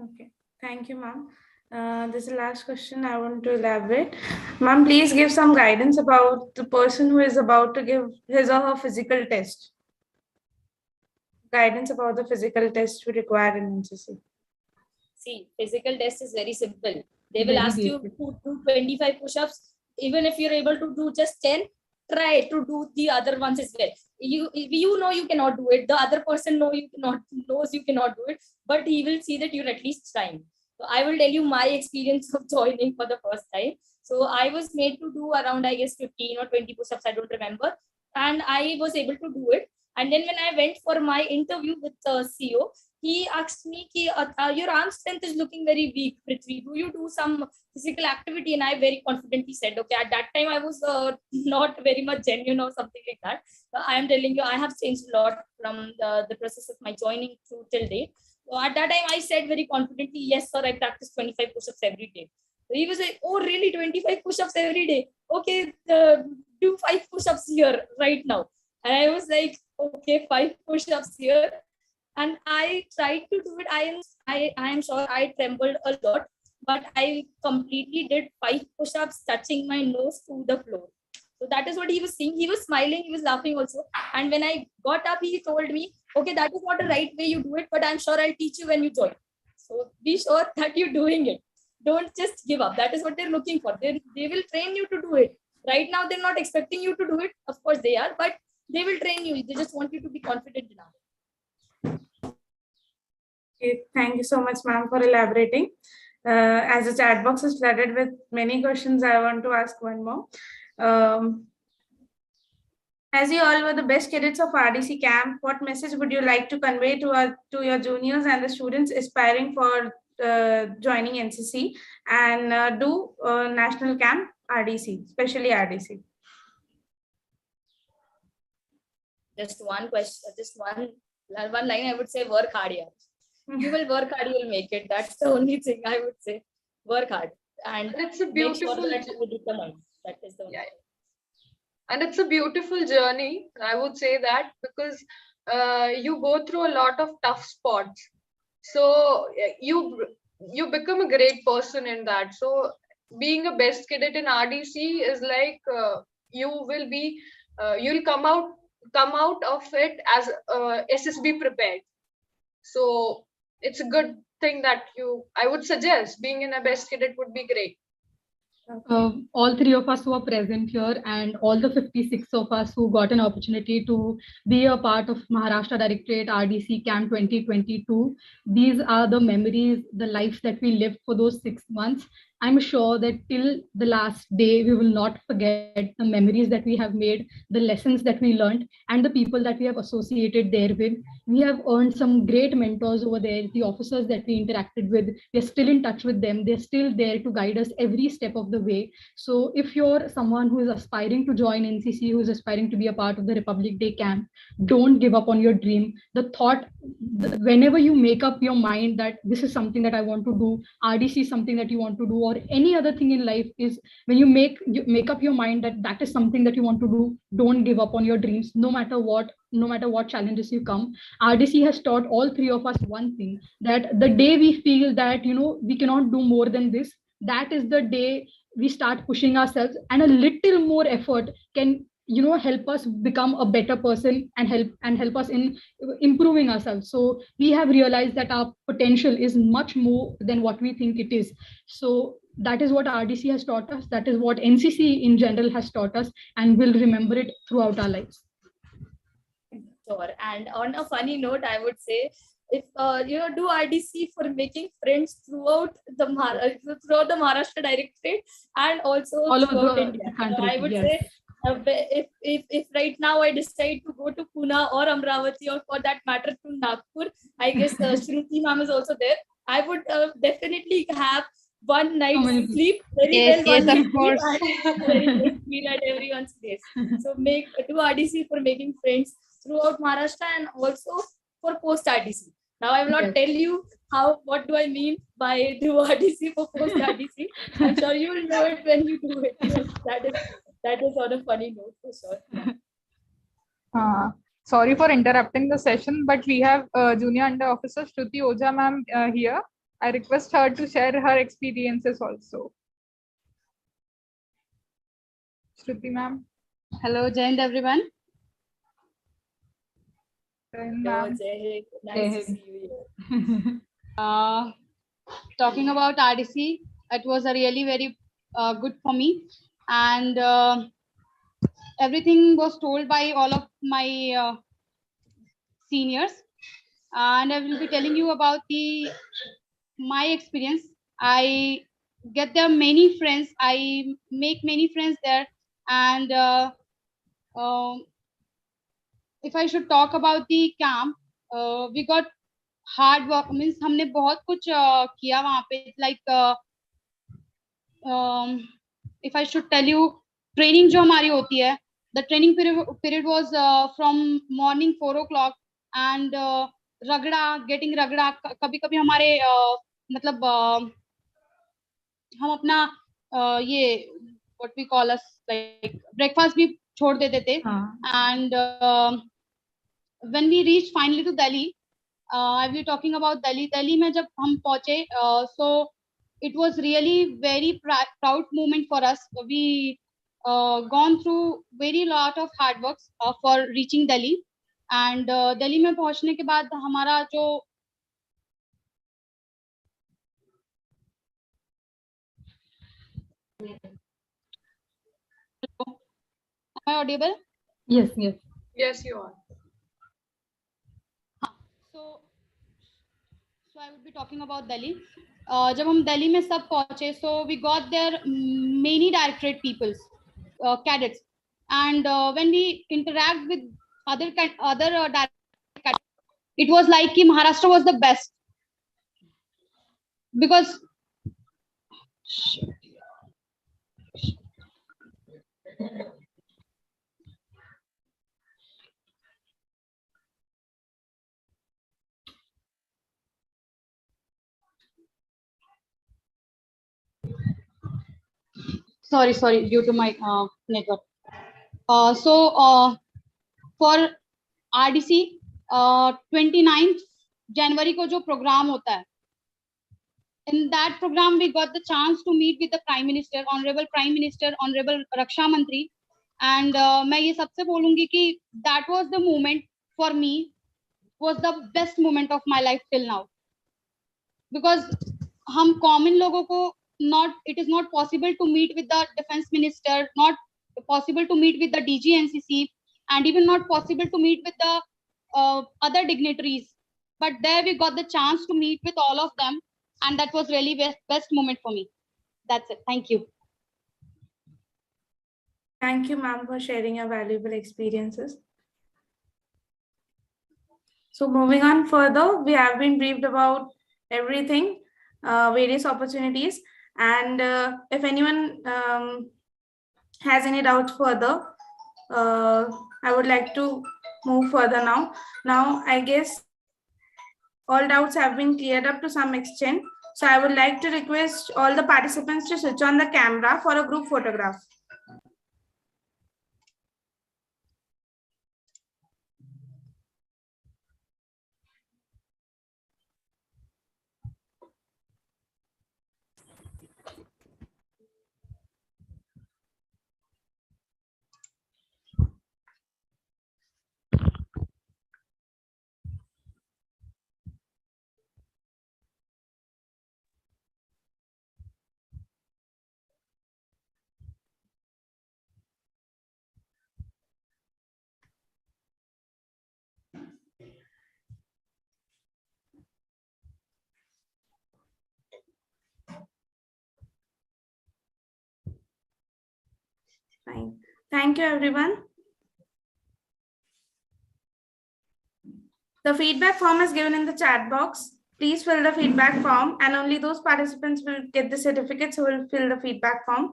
Okay, thank you, ma'am. This is the last question I want to elaborate. Ma'am, please give some guidance about the person who is about to give his or her physical test. Guidance about the physical test we require in NCC. See, physical test is very simple. They will Very ask you basic. to do 25 push-ups. Even if you're able to do just 10, try to do the other ones as well. You know you cannot do it. The other person knows you cannot do it, but he will see that you're at least trying. So I will tell you my experience of joining for the first time. So I was made to do around, I guess, 15 or 20 push-ups, I don't remember. And I was able to do it. And then when I went for my interview with the CEO, he asked me, your arm strength is looking very weak, Prithvi. Do you do some physical activity? And I very confidently said, okay, at that time I was not very much genuine or something like that. I am telling you, I have changed a lot from the process of my joining to till date. So at that time I said very confidently, yes, sir, I practice 25 push-ups every day. So he was like, oh, really, 25 push-ups every day? Okay, do 5 push-ups here right now. And I was like, okay, 5 push-ups here. And I tried to do it. I am sure I trembled a lot, but I completely did 5 push-ups, touching my nose to the floor. So that is what he was seeing. He was smiling, he was laughing also. And when I got up, he told me, okay, that is not the right way you do it, but I'm sure I'll teach you when you join. So be sure that you're doing it. Don't just give up. That is what they're looking for. They will train you to do it. Right now, they're not expecting you to do it. Of course they are, but they will train you. They just want you to be confident enough. Okay, thank you so much, ma'am, for elaborating. As the chat box is flooded with many questions, I want to ask one more. As you all were the best cadets of RDC camp, what message would you like to convey to your juniors and the students aspiring for joining NCC and do national camp RDC, especially RDC? Just one question, just one line I would say, work hard here. You will work hard, you will make it. That's the only thing I would say. Work hard. And it's a beautiful make sure that you determine. That is the only thing. And it's a beautiful journey, I would say that, because you go through a lot of tough spots. So you become a great person in that. So being a best cadet in RDC is like you'll come out of it as SSB prepared. So it's a good thing that I would suggest being in a best cadet would be great. All 3 of us who are present here and all the 56 of us who got an opportunity to be a part of Maharashtra Directorate RDC Camp 2022. These are the memories, the lives that we lived for those 6 months. I'm sure that till the last day, we will not forget the memories that we have made, the lessons that we learned, and the people that we have associated there with. We have earned some great mentors over there, the officers that we interacted with. We're still in touch with them. They're still there to guide us every step of the way. So if you're someone who is aspiring to join NCC, who is aspiring to be a part of the Republic Day camp, don't give up on your dream. The thought, whenever you make up your mind that this is something that I want to do, RDC is something that you want to do, or any other thing in life, is when you make up your mind that that is something that you want to do, don't give up on your dreams, no matter what challenges you come. RDC has taught all 3 of us one thing, that the day we feel that, we cannot do more than this, that is the day we start pushing ourselves, and a little more effort can help us become a better person and help us in improving ourselves. So we have realized that our potential is much more than what we think it is. So that is what RDC has taught us. That is what NCC in general has taught us, and we'll remember it throughout our lives. Sure. And on a funny note, I would say, if do RDC for making friends throughout the Maharashtra Directorate and also all throughout over India. the country. So I would Yes. say, if right now I decide to go to Pune or Amravati, or for that matter to Nagpur, I guess Shruti ma'am is also there. I would definitely have one night sleep very Yes, well. yes, one of night course. sleep and very good meal at everyone's place. So do RDC for making friends throughout Maharashtra and also for post RDC. Now I will not tell you what do I mean by do RDC for post RDC. I'm sure you will know it when you do it. Yes, that is on a funny note for sure. Sorry for interrupting the session, but we have Junior Under Officer Shruti Ojha ma'am here. I request her to share her experiences also. Shruti ma'am. Hello, Jai Hind, everyone. Ma'am. Nice to see you here. Talking about RDC, it was a really very good for me, and everything was told by all of my seniors, and I will be telling you about my experience. I get there many friends. I make many friends there, and if I should talk about the camp, we got hard work. Means हमने बहुत कुछ किया वहाँ पे. Like if I should tell you, training जो हमारी होती है, the training period was from morning 4 o'clock, and getting रगड़ा. कभी कभी हमारे मतलब हम अपना ये what we call us like breakfast भी छोड़ देते थे. And when we reached finally to Delhi, I will be talking about Delhi. Delhi में जब हम पहुंचे, so it was really very proud moment for us. We gone through very lot of hard works for reaching Delhi, and Delhi में पहुंचने के बाद हमारा जो Am I audible? Yes, yes. Yes, you are. So I would be talking about Delhi. जब हम दिल्ली में सब पहुंचे, so we got there many directorate peoples, cadets, and when we interact with other directorate cadets, it was like कि Maharashtra was the best because sorry due to my network. So for RDC 29th January को जो program होता है, in that program we got the chance to meet with the Prime Minister, Honorable Prime Minister, Honorable Raksha Mantri, and मैं ये सबसे बोलूँगी कि that was the moment for me, was the best moment of my life till now, because हम common लोगों को it is not possible to meet with the defense minister, not possible to meet with the DG NCC, and even not possible to meet with the other dignitaries, but there we got the chance to meet with all of them, and that was really best moment for me. That's it. Thank you. Thank you, ma'am, for sharing your valuable experiences. So moving on further, we have been briefed about everything, various opportunities, and if anyone has any doubts further, I would like to move further now. Now, I guess all doubts have been cleared up to some extent. So I would like to request all the participants to switch on the camera for a group photograph. Fine. Thank you, everyone. The feedback form is given in the chat box. Please fill the feedback form, and only those participants will get the certificates who will fill the feedback form.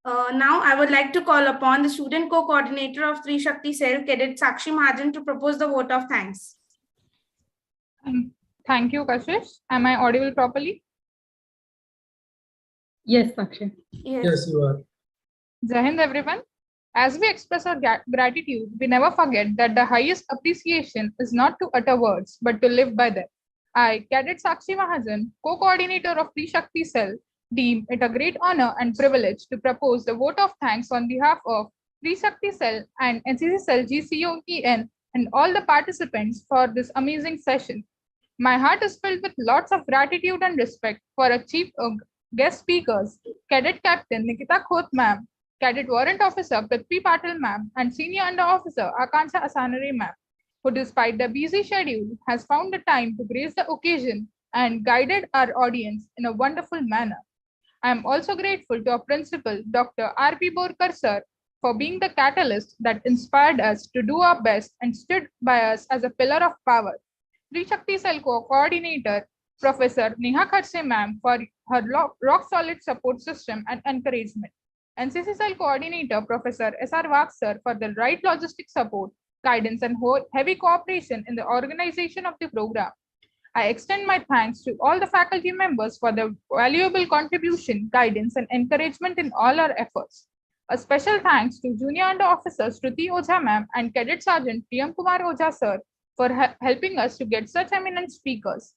Now, I would like to call upon the student co-coordinator of Trishakti Cell, Cadet Sakshi Mahajan, to propose the vote of thanks. Thank you, Kashish. Am I audible properly? Yes, Sakshi. Yes, you are. Jai Hind, everyone. As we express our gratitude, we never forget that the highest appreciation is not to utter words, but to live by them. I, Cadet Sakshi Mahajan, co-coordinator of Trishakti Cell, deem it a great honor and privilege to propose the vote of thanks on behalf of Trishakti Cell and NCC Cell GCOEN and all the participants for this amazing session. My heart is filled with lots of gratitude and respect for our chief guest speakers, Cadet Captain Nikita Khoth ma'am, Cadet Warrant Officer Prithvi Patil ma'am, and Senior Under Officer Akansha Asanare ma'am, who despite the busy schedule has found the time to grace the occasion and guided our audience in a wonderful manner. I am also grateful to our principal, Dr. R.P. Borkar sir, for being the catalyst that inspired us to do our best and stood by us as a pillar of power. Trishakti Cell coordinator, Professor Neha Kharse ma'am, for her rock-solid support system and encouragement. NCC Cell coordinator, Professor S.R. Vag sir, for the right logistic support, guidance, and heavy cooperation in the organization of the program. I extend my thanks to all the faculty members for their valuable contribution, guidance, and encouragement in all our efforts. A special thanks to Junior Under Officer Shruti Ojha ma'am and Cadet Sergeant Priyam Kumar Ojha sir for helping us to get such eminent speakers.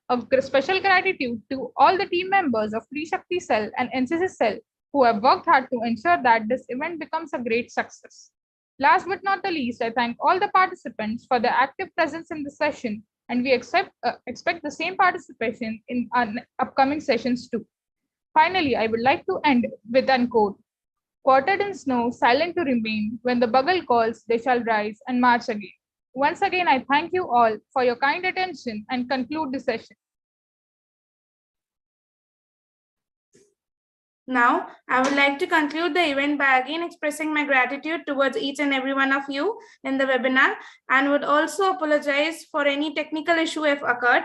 A special gratitude to all the team members of Trishakti Cell and NCC Cell who have worked hard to ensure that this event becomes a great success. Last but not the least, I thank all the participants for their active presence in the session, and we expect the same participation in our upcoming sessions too. Finally, I would like to end with an quote. Quartered in snow, silent to remain, when the bugle calls, they shall rise and march again. Once again, I thank you all for your kind attention and conclude the session. Now, I would like to conclude the event by again expressing my gratitude towards each and every one of you in the webinar and would also apologize for any technical issue if occurred.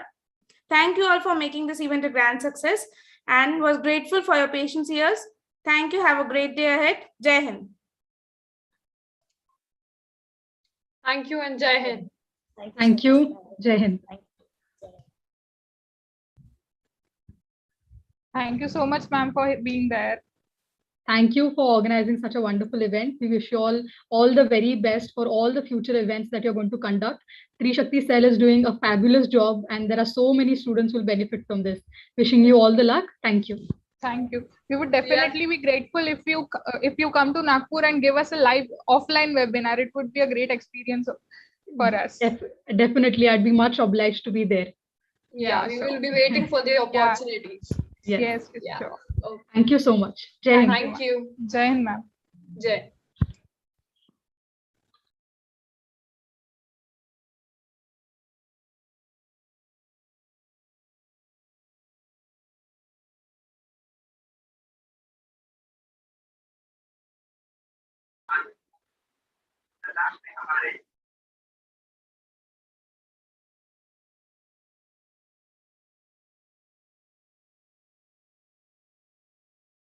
Thank you all for making this event a grand success and was grateful for your patience here. Thank you. Have a great day ahead. Jai Hind. Thank you and Jai Hind. Thank you. Jai Hind. Thank you so much, ma'am, for being there. Thank you for organizing such a wonderful event. We wish you all the very best for all the future events that you're going to conduct. Trishakti Cell is doing a fabulous job and there are so many students who will benefit from this. Wishing you all the luck. Thank you. Thank you. We would definitely be grateful if you come to Nagpur and give us a live offline webinar. It would be a great experience for us. Definitely, I'd be much obliged to be there. Yeah, we will be waiting for the opportunities. Yes, yeah. sure. Okay. Thank you so much. Jai Hind. Thank you. Jai Hind, ma'am. Jai.